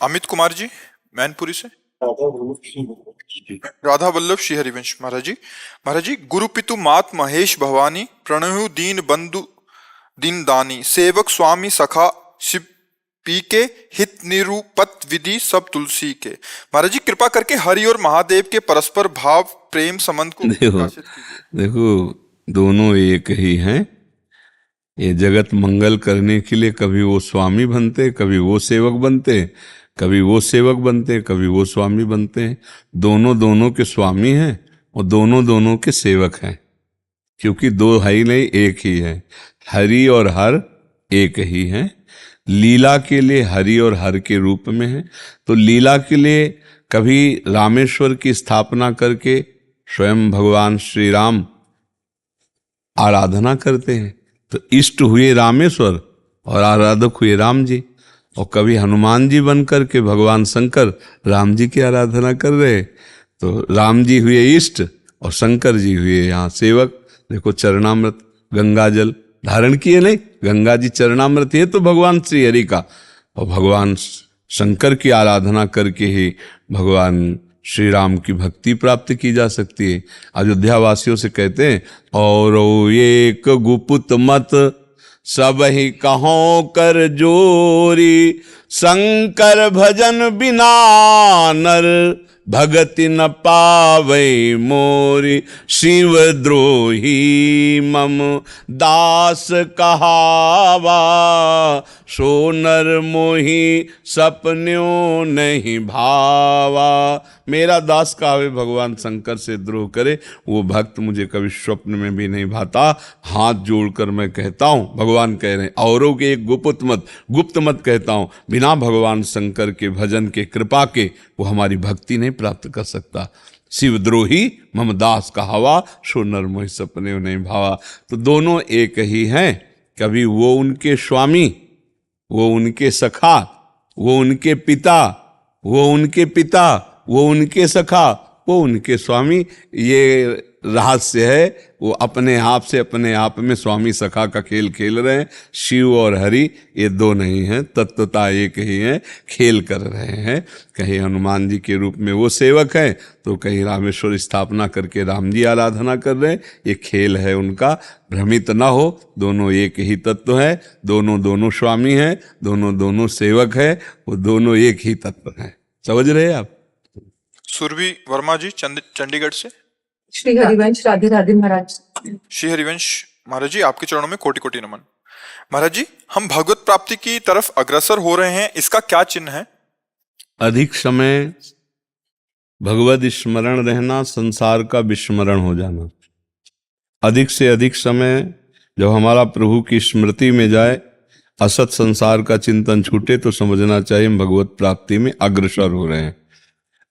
अमित कुमार जी, मैनपुरी से। राधा वल्लभ श्री हरिवंश। महाराज जी, गुरु पितु मात महेश भवानी, प्रणहु दीन बंधु दीन दानी, सेवक स्वामी सखा शिव पी के, हित निरूपत विधि सब तुलसी के। महाराज जी, कृपा करके हरि और महादेव के परस्पर भाव प्रेम संबंध को प्रकाशित कीजिए। देखो, दोनों एक ही हैं। ये जगत मंगल करने के लिए कभी वो स्वामी बनते, कभी वो सेवक बनते, कभी वो सेवक बनते, कभी वो स्वामी बनते हैं। दोनों दोनों के स्वामी हैं और दोनों दोनों के सेवक हैं, क्योंकि दो है ही नहीं, एक ही है। हरि और हर एक ही हैं। लीला के लिए हरि और हर के रूप में है। तो लीला के लिए कभी रामेश्वर की स्थापना करके स्वयं भगवान श्री राम आराधना करते हैं, तो इष्ट हुए रामेश्वर और आराधक हुए राम जी। और कभी हनुमान जी बन करके भगवान शंकर राम जी की आराधना कर रहे, तो राम जी हुए इष्ट और शंकर जी हुए यहाँ सेवक। देखो, चरणामृत गंगा जल धारण किए नहीं, गंगा जी चरणामृत है तो भगवान श्री हरि का। और भगवान शंकर की आराधना करके ही भगवान श्री राम की भक्ति प्राप्त की जा सकती है। अयोध्या वासियों से कहते हैं, और एक गुप्त मत सब ही कहो कर जोरी, शंकर भजन बिना नर भगति न पावे मोरी, शिव द्रोही मम दास कहावा, सो नर मोही सपन्यों नहीं भावा। मेरा दास कहावे भगवान शंकर से द्रोह करे, वो भक्त मुझे कभी स्वप्न में भी नहीं भाता। हाथ जोड़कर मैं कहता हूँ, भगवान कह रहे हैं, औरों के एक गुप्त मत कहता हूँ, बिना भगवान शंकर के भजन के कृपा के वो हमारी भक्ति नहीं प्राप्त कर सकता। शिवद्रोही मम दास कहावा, सो नर मोहि सपने नहीं भावा। तो दोनों एक ही हैं। कभी वो उनके स्वामी, वो उनके सखा, वो उनके पिता, वो उनके पिता, वो उनके सखा, वो उनके स्वामी। ये रहस्य है। वो अपने आप से अपने आप में स्वामी सखा का खेल खेल रहे हैं। शिव और हरि ये दो नहीं हैं, तत्वता एक ही हैं, खेल कर रहे हैं। कहीं हनुमान जी के रूप में वो सेवक हैं, तो कहीं रामेश्वर स्थापना करके राम जी आराधना कर रहे हैं। ये खेल है उनका, भ्रमित ना हो। दोनों एक ही तत्व है, दोनों दोनों स्वामी हैं, दोनों दोनों सेवक है, वो दोनों एक ही तत्व हैं। समझ रहे हैं आप? सुरभि वर्मा जी, चंडीगढ़ से। श्री हरिवंश। राधे राधे महाराज। श्री हरिवंश महाराज जी, आपके चरणों में कोटि कोटि नमन। महाराज जी, हम भगवत प्राप्ति की तरफ अग्रसर हो रहे हैं, इसका क्या चिन्ह है? अधिक समय भगवत स्मरण रहना, संसार का विस्मरण हो जाना। अधिक से अधिक समय जब हमारा प्रभु की स्मृति में जाए, असत संसार का चिंतन छूटे, तो समझना चाहिए हम भगवत प्राप्ति में अग्रसर हो रहे हैं।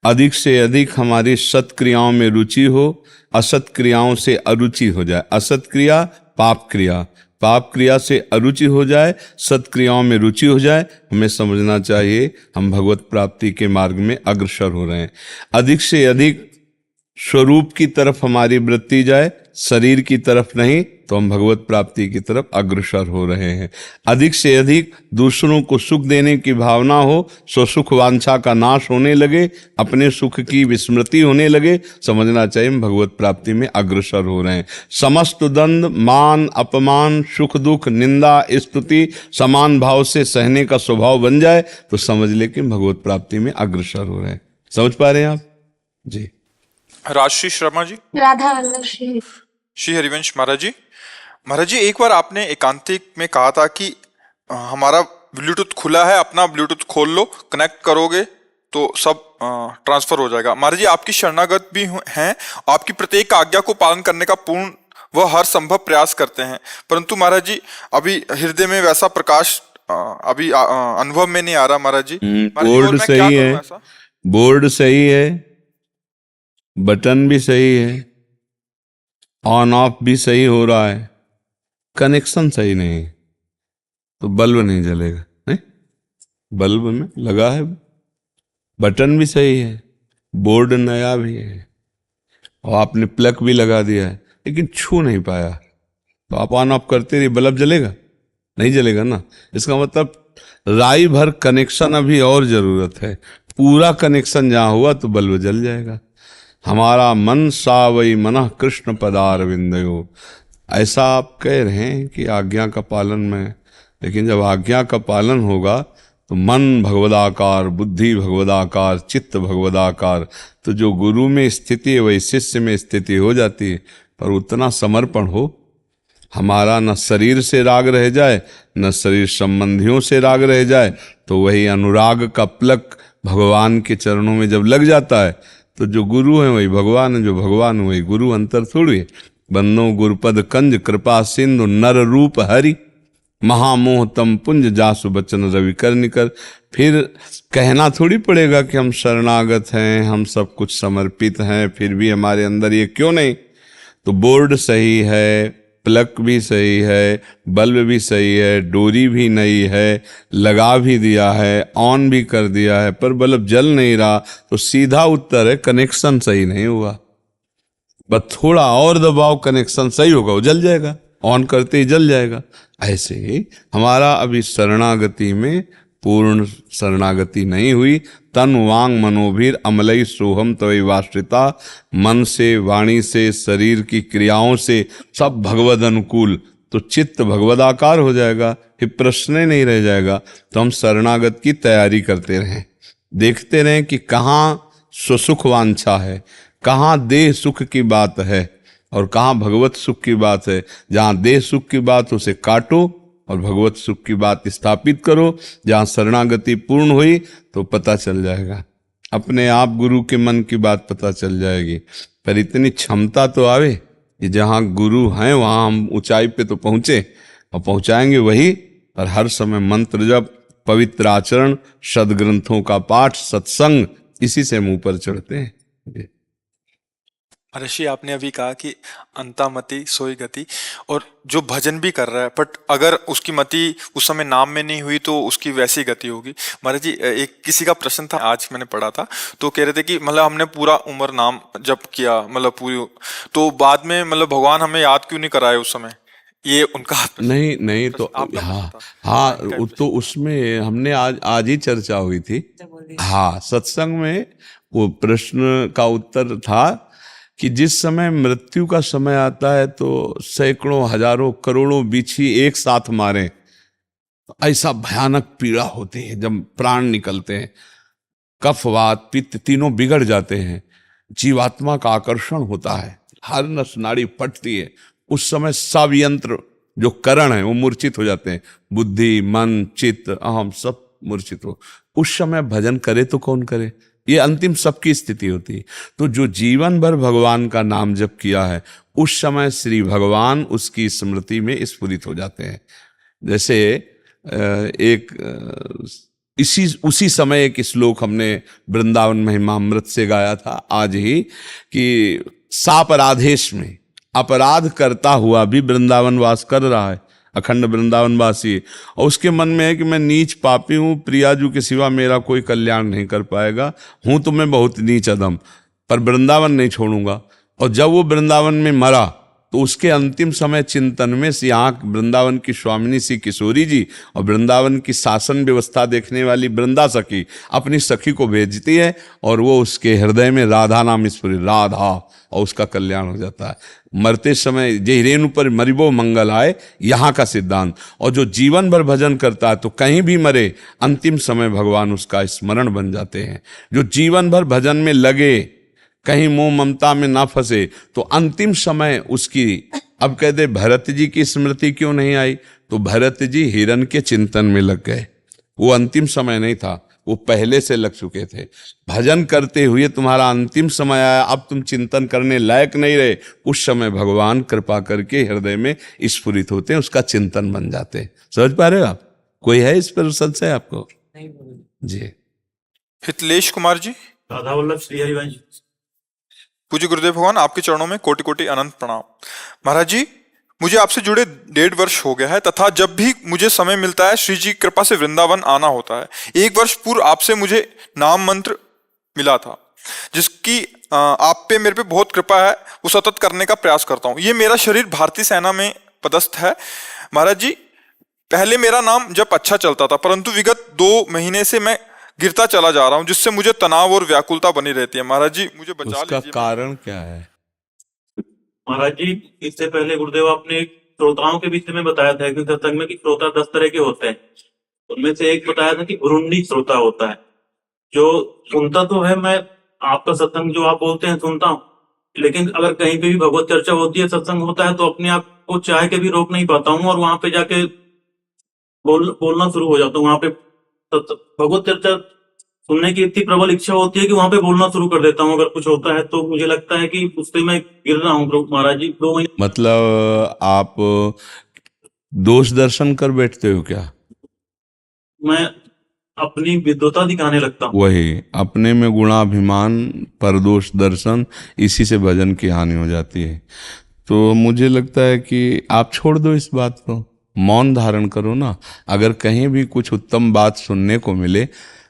अधिक से अधिक हमारी सत्क्रियाओं में रुचि हो, असत क्रियाओं से अरुचि हो जाए। असत क्रिया पाप क्रिया, पाप क्रिया से अरुचि हो जाए, सत्क्रियाओं में रुचि हो जाए, हमें समझना चाहिए हम भगवत प्राप्ति के मार्ग में अग्रसर हो रहे हैं। अधिक से अधिक स्वरूप की तरफ हमारी वृत्ति जाए, शरीर की तरफ नहीं, तो हम भगवत प्राप्ति की तरफ अग्रसर हो रहे हैं। अधिक से अधिक दूसरों को सुख देने की भावना हो, स्वसुख वांछा का नाश होने लगे, अपने सुख की विस्मृति होने लगे, समझना चाहिए हम भगवत प्राप्ति में अग्रसर हो रहे हैं। समस्त दंड, मान, अपमान, सुख दुख, निंदा, स्तुति समान भाव से सहने का स्वभाव बन जाए, तो समझ ले कि भगवत प्राप्ति में अग्रसर हो रहे हैं। समझ पा रहे हैं आप जी? राजश्री शर्मा जी। राधा वल्लभ श्री हरिवंश महाराज जी, एक बार आपने एकांतिक में कहा था कि हमारा ब्लूटूथ खुला है, अपना ब्लूटूथ खोल लो, कनेक्ट करोगे तो सब ट्रांसफर हो जाएगा। महाराज जी, आपकी शरणागत भी हैं, आपकी प्रत्येक आज्ञा को पालन करने का पूर्ण वह हर संभव प्रयास करते हैं, परंतु महाराज जी अभी हृदय में वैसा प्रकाश अभी अनुभव में नहीं आ रहा। महाराज जी, बोर्ड सही है, बोर्ड सही है, बटन भी सही है, ऑन ऑफ भी सही हो रहा है, कनेक्शन सही नहीं, तो बल्ब नहीं जलेगा। नहीं, बल्ब में लगा है, बटन भी सही है, बोर्ड नया भी है, और आपने प्लग भी लगा दिया है, लेकिन छू नहीं पाया, तो आप ऑन ऑफ करते रहिए, बल्ब जलेगा? नहीं जलेगा ना। इसका मतलब राई भर कनेक्शन अभी और जरूरत है। पूरा कनेक्शन जहाँ हुआ तो बल्ब जल जाएगा। हमारा मन सा वही मनः कृष्ण पदार विंदयो। ऐसा आप कह रहे हैं कि आज्ञा का पालन में, लेकिन जब आज्ञा का पालन होगा तो मन भगवदाकार, बुद्धि भगवदाकार, चित्त भगवदाकार, तो जो गुरु में स्थिति है वही शिष्य में स्थिति हो जाती है। पर उतना समर्पण हो, हमारा न शरीर से राग रह जाए न शरीर संबंधियों से राग रह जाए, तो वही अनुराग का प्लक भगवान के चरणों में जब लग जाता है तो जो गुरु है वही भगवान है, जो भगवान है वही गुरु। अंतर थोड़ी है। बंदो गुरुपद कंज कृपा सिंधु नर रूप हरि, महामोह तम पुंज जासु बचन रवि कर निकर। फिर कहना थोड़ी पड़ेगा कि हम शरणागत हैं, हम सब कुछ समर्पित हैं, फिर भी हमारे अंदर ये क्यों नहीं। तो बोर्ड सही है, प्लग भी सही है, बल्ब भी सही है, डोरी भी नई है, लगा भी दिया है, ऑन भी कर दिया है, पर बल्ब जल नहीं रहा, तो सीधा उत्तर है कनेक्शन सही नहीं हुआ। बस थोड़ा और दबाव, कनेक्शन सही होगा, वो जल जाएगा, ऑन करते ही जल जाएगा। ऐसे ही हमारा अभी शरणागति में पूर्ण शरणागति नहीं हुई। तन वांग मनोभीर अमलई सोहम तवै वाश्रिता। मन से, वाणी से, शरीर की क्रियाओं से सब भगवद अनुकूल, तो चित्त भगवदाकार हो जाएगा, फिर प्रश्न ही नहीं रह जाएगा। तो हम शरणागत की तैयारी करते रहें, देखते रहें कि कहाँ स्वसुख वांछा है, कहाँ देह सुख की बात है और कहाँ भगवत सुख की बात है। जहाँ देह सुख की बात उसे काटो और भगवत सुख की बात स्थापित करो। जहाँ शरणागति पूर्ण हुई तो पता चल जाएगा, अपने आप गुरु के मन की बात पता चल जाएगी। पर इतनी क्षमता तो आवे कि जहाँ गुरु हैं वहाँ हम ऊंचाई पे तो पहुँचे, और पहुँचाएंगे वही। और हर समय मंत्र जप, पवित्र आचरण, सदग्रंथों का पाठ, सत्संग, इसी से हम ऊपर चढ़ते हैं। ऋषि, आपने अभी कहा कि अंतामति सोई गति, और जो भजन भी कर रहा है बट अगर उसकी मति उस समय नाम में नहीं हुई तो उसकी वैसी गति होगी। महाराज जी, एक किसी का प्रश्न था, आज मैंने पढ़ा था, तो कह रहे थे कि मतलब हमने पूरा उम्र नाम जप किया, मतलब पूरी, तो बाद में मतलब भगवान हमें याद क्यों नहीं कराए उस समय। ये उनका नहीं तो हाँ, तो उसमें हमने आज ही चर्चा हुई थी। हाँ, सत्संग में वो प्रश्न का उत्तर था कि जिस समय मृत्यु का समय आता है तो सैकड़ों, हजारों, करोड़ों बिच्छी एक साथ मारे, ऐसा भयानक पीड़ा होती है जब प्राण निकलते हैं। कफ, वात, पित्त तीनों बिगड़ जाते हैं, जीवात्मा का आकर्षण होता है, हर नस नाड़ी फटती है। उस समय सब यंत्र जो करण है वो मूर्छित हो जाते हैं, बुद्धि, मन, चित्त, अहम सब मूर्छित हो। उस समय भजन करे तो कौन करे, ये अंतिम सबकी स्थिति होती है। तो जो जीवन भर भगवान का नाम जप किया है, उस समय श्री भगवान उसकी स्मृति में स्फुरित हो जाते हैं। जैसे उसी समय एक श्लोक हमने वृंदावन महिमामृत से गाया था आज ही, कि सापराधेश में अपराध करता हुआ भी वृंदावन वास कर रहा है, अखंड वृंदावन वासी, और उसके मन में है कि मैं नीच पापी हूँ, प्रियाजू के सिवा मेरा कोई कल्याण नहीं कर पाएगा, हूँ तो मैं बहुत नीच अधम, पर वृंदावन नहीं छोड़ूंगा। और जब वो वृंदावन में मरा तो उसके अंतिम समय चिंतन में यहाँ वृंदावन की स्वामिनी श्री किशोरी जी और वृंदावन की शासन व्यवस्था देखने वाली वृंदा सखी अपनी सखी को भेजती है, और वो उसके हृदय में राधा नाम स्फुरित, राधा, और उसका कल्याण हो जाता है। मरते समय जे रेणु पर मरिबो मंगल आए, यहाँ का सिद्धांत। और जो जीवन भर भजन करता है तो कहीं भी मरे, अंतिम समय भगवान उसका स्मरण बन जाते हैं। जो जीवन भर भजन में लगे, कहीं मोह ममता में ना फंसे, तो अंतिम समय उसकी, अब कहते भरत जी की स्मृति क्यों नहीं आई, तो भरत जी हिरण के चिंतन में लग गए। वो अंतिम समय नहीं था, वो पहले से लग चुके थे। भजन करते हुए तुम्हारा अंतिम समय आया, अब तुम चिंतन करने लायक नहीं रहे, उस समय भगवान कृपा करके हृदय में स्फुरित होते हैं, उसका चिंतन बन जाते हैं। समझ पा रहे हो आप? कोई है इस पर संशय आपको? जी। हितलेश कुमार जी। राधा वल्लभ श्री हरिवंश। पूज्य गुरुदेव भगवान, आपके चरणों में कोटि कोटि अनंत प्रणाम। महाराज जी, मुझे आपसे जुड़े 1.5 वर्ष हो गया है, तथा जब भी मुझे समय मिलता है श्री जी की कृपा से वृंदावन आना होता है। 1 वर्ष पूर्व आपसे मुझे नाम मंत्र मिला था, जिसकी आप पे मेरे पे बहुत कृपा है, वो सतत करने का प्रयास करता हूँ। ये मेरा शरीर भारतीय सेना में पदस्थ है। महाराज जी, पहले मेरा नाम जब अच्छा चलता था, परंतु विगत 2 महीने से मैं गिरता चला जा रहा हूँ, जिससे मुझे तनाव और व्याकुलता बनी रहती है। महाराज जी मुझे बचा उसका लीजिए। कारण क्या है? महाराज जी, इससे पहले गुरुदेव आपने श्रोताओं के विषय में बताया था कि सत्संग में कि श्रोता 10 तरह के होते हैं। उनमें से एक बताया था कि घुरुंडी श्रोता होता है, जो सुनता तो है, मैं आपका सत्संग जो आप बोलते हैं सुनता हूँ, लेकिन अगर कहीं पे भी भगवत चर्चा होती है, सत्संग होता है, तो अपने आप को चाह के भी रोक नहीं पाता हूँ और वहां पे जाके बोलना शुरू हो जाता हूँ। वहां पे भगवत चर्चा सुनने की इतनी प्रबल इच्छा होती है कि वहां पे बोलना शुरू कर देता हूँ। अगर कुछ होता है तो मुझे लगता है कि उससे मैं गिर रहा हूँ महाराज जी। 2 महीने मतलब आप दोष दर्शन कर बैठते हो क्या? मैं अपनी विद्वता दिखाने लगता हूँ। वही अपने में गुणाभिमान, परदोष दर्शन, इसी से भजन की हानि हो जाती है। तो मुझे लगता है कि आप छोड़ दो इस बात को, मौन धारण करो ना। अगर कहीं भी कुछ उत्तम बात सुनने को मिले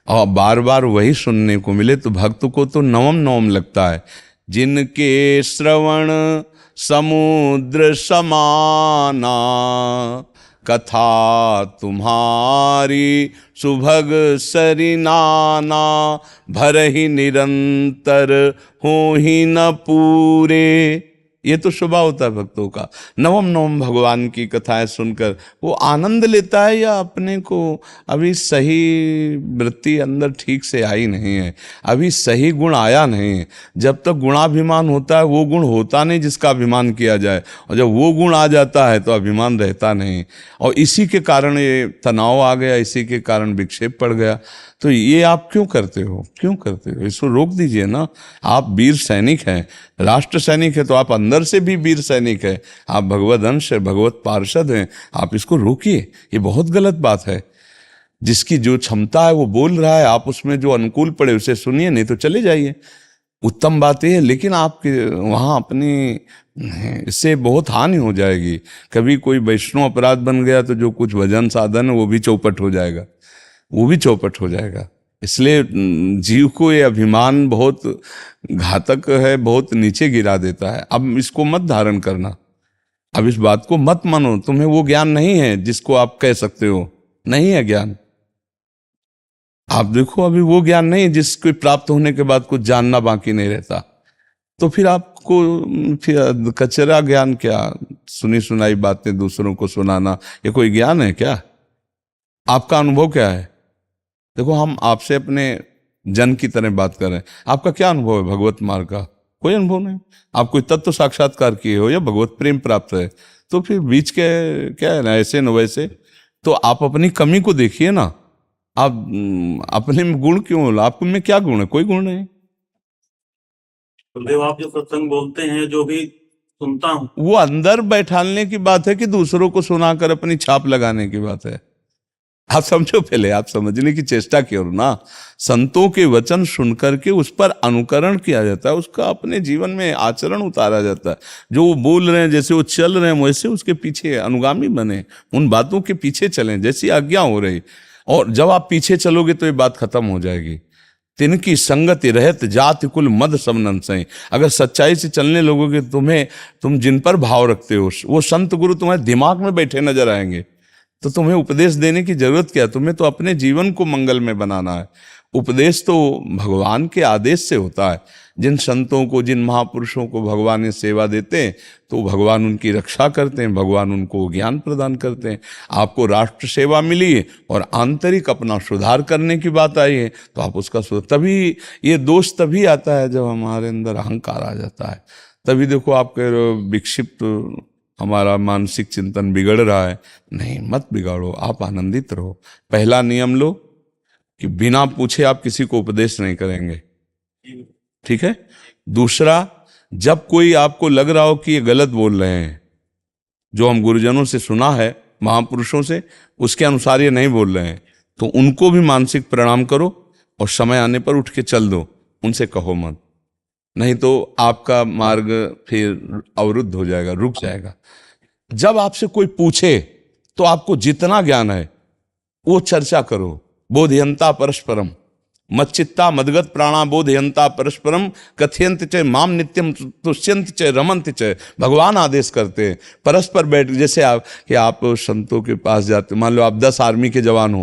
और बार बार वही सुनने को मिले तो भक्त को तो नवम नवम लगता है। जिनके श्रवण समुद्र समाना, कथा तुम्हारी सुभग सरिनाना, भरहि निरंतर हो ही न पूरे। ये तो स्वभाव होता है भक्तों का। नवम नवम भगवान की कथाएं सुनकर वो आनंद लेता है, या अपने को अभी सही वृत्ति अंदर ठीक से आई नहीं है, अभी सही गुण आया नहीं है। जब तक गुणाभिमान होता है, वो गुण होता नहीं जिसका अभिमान किया जाए, और जब वो गुण आ जाता है तो अभिमान रहता नहीं। और इसी के कारण ये तनाव आ गया, इसी के कारण विक्षेप पड़ गया। तो ये आप क्यों करते हो, क्यों करते हो? इसको रोक दीजिए ना। आप वीर सैनिक हैं, राष्ट्र सैनिक है, तो आप अंदर से भी वीर सैनिक है, आप भगवत अंश है, भगवत पार्षद हैं। आप इसको रोकिए, ये बहुत गलत बात है। जिसकी जो क्षमता है वो बोल रहा है, आप उसमें जो अनुकूल पड़े उसे सुनिए, नहीं तो चले जाइए। उत्तम बात यह है, लेकिन आपके वहाँ अपनी इससे बहुत हानि हो जाएगी। कभी कोई वैष्णव अपराध बन गया तो जो कुछ भजन साधन है वो भी चौपट हो जाएगा, वो भी चौपट हो जाएगा। इसलिए जीव को ये अभिमान बहुत घातक है, बहुत नीचे गिरा देता है। अब इसको मत धारण करना, अब इस बात को मत मानो। तुम्हें वो ज्ञान नहीं है जिसको आप कह सकते हो, नहीं है ज्ञान। आप देखो अभी वो ज्ञान नहीं जिसको प्राप्त होने के बाद कुछ जानना बाकी नहीं रहता। तो फिर आपको फिर कचरा ज्ञान क्या, सुनी सुनाई बातें दूसरों को सुनाना, ये कोई ज्ञान है क्या? आपका अनुभव क्या है? देखो हम आपसे अपने जन की तरह बात कर रहे हैं। आपका क्या अनुभव है भगवत मार्ग का? कोई अनुभव नहीं। आप कोई तत्व साक्षात्कार किए हो या भगवत प्रेम प्राप्त है, तो फिर बीच के क्या है ना, ऐसे न वैसे। तो आप अपनी कमी को देखिए ना। आप अपने में गुण क्यों, आपको में क्या गुण है? कोई गुण नहीं। गुरुदेव, आप जो सत्संग बोलते हैं, जो भी सुनता हूँ, वो अंदर बैठाने की बात है कि दूसरों को सुनाकर अपनी छाप लगाने की बात है? आप समझो, पहले आप समझने की चेष्टा करो ना। संतों के वचन सुनकर के उस पर अनुकरण किया जाता है, उसका अपने जीवन में आचरण उतारा जाता है। जो वो बोल रहे हैं, जैसे वो चल रहे हैं, वैसे उसके पीछे अनुगामी बने, उन बातों के पीछे चलें जैसी आज्ञा हो रही। और जब आप पीछे चलोगे तो ये बात खत्म हो जाएगी। तिनकी संगति रहत जाति कुल मद समनन सही। अगर सच्चाई से चलने लोगोगे, तुम जिन पर भाव रखते हो वो संत गुरु तुम्हारे दिमाग में बैठे नजर आएंगे। तो तुम्हें उपदेश देने की जरूरत क्या है? तुम्हें तो अपने जीवन को मंगल में बनाना है। उपदेश तो भगवान के आदेश से होता है। जिन संतों को, जिन महापुरुषों को भगवान ने सेवा देते हैं, तो भगवान उनकी रक्षा करते हैं, भगवान उनको ज्ञान प्रदान करते हैं। आपको राष्ट्र सेवा मिली है और आंतरिक अपना सुधार करने की बात आई है, तो आप उसका तभी, ये दोष तभी आता है जब हमारे अंदर अहंकार आ जाता है। तभी देखो आप कह रहे हो विक्षिप्त, हमारा मानसिक चिंतन बिगड़ रहा है। नहीं, मत बिगाड़ो, आप आनंदित रहो। पहला नियम लो कि बिना पूछे आप किसी को उपदेश नहीं करेंगे, ठीक है? दूसरा, जब कोई आपको लग रहा हो कि ये गलत बोल रहे हैं, जो हम गुरुजनों से सुना है, महापुरुषों से, उसके अनुसार ये नहीं बोल रहे हैं, तो उनको भी मानसिक प्रणाम करो और समय आने पर उठ के चल दो, उनसे कहो मत। नहीं तो आपका मार्ग फिर अवरुद्ध हो जाएगा, रुक जाएगा। जब आपसे कोई पूछे तो आपको जितना ज्ञान है वो चर्चा करो। बोधयंता परस्परम, मच्चित्ता मदगत प्राणा बोधयंता परस्परम कथयंत च माम नित्यम तुष्यंत च रमंत च। भगवान आदेश करते हैं परस्पर बैठ, जैसे आप संतों के पास जाते, मान लो आप 10 आर्मी के जवान हो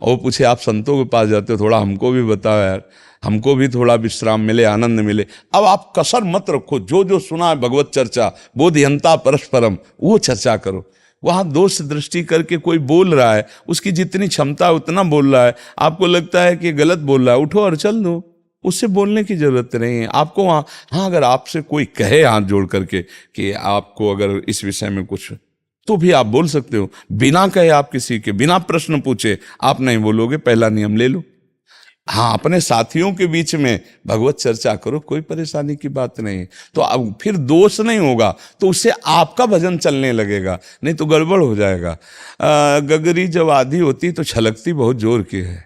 और वो पूछे आप संतों के पास जाते हो, थोड़ा हमको भी बताओ यार, हमको भी थोड़ा विश्राम मिले, आनंद मिले। अब आप कसर मत रखो, जो जो सुना है भगवत चर्चा, बोधयंता परस्परम, वो चर्चा करो। वहाँ दोष दृष्टि करके कोई बोल रहा है, उसकी जितनी क्षमता है उतना बोल रहा है, आपको लगता है कि गलत बोल रहा है, उठो और चल दो, उससे बोलने की जरूरत नहीं है आपको वहाँ। हाँ, अगर आपसे कोई कहे हाथ जोड़ करके कि आपको अगर इस विषय में कुछ, तो भी आप बोल सकते हो, बिना कहे आप किसी के, बिना प्रश्न पूछे आप नहीं बोलोगे, पहला नियम ले लो। हाँ, अपने साथियों के बीच में भगवत चर्चा करो, कोई परेशानी की बात नहीं। तो अब फिर दोष नहीं होगा, तो उससे आपका भजन चलने लगेगा, नहीं तो गड़बड़ हो जाएगा। गगरी जब आधी होती तो छलकती बहुत जोर की है,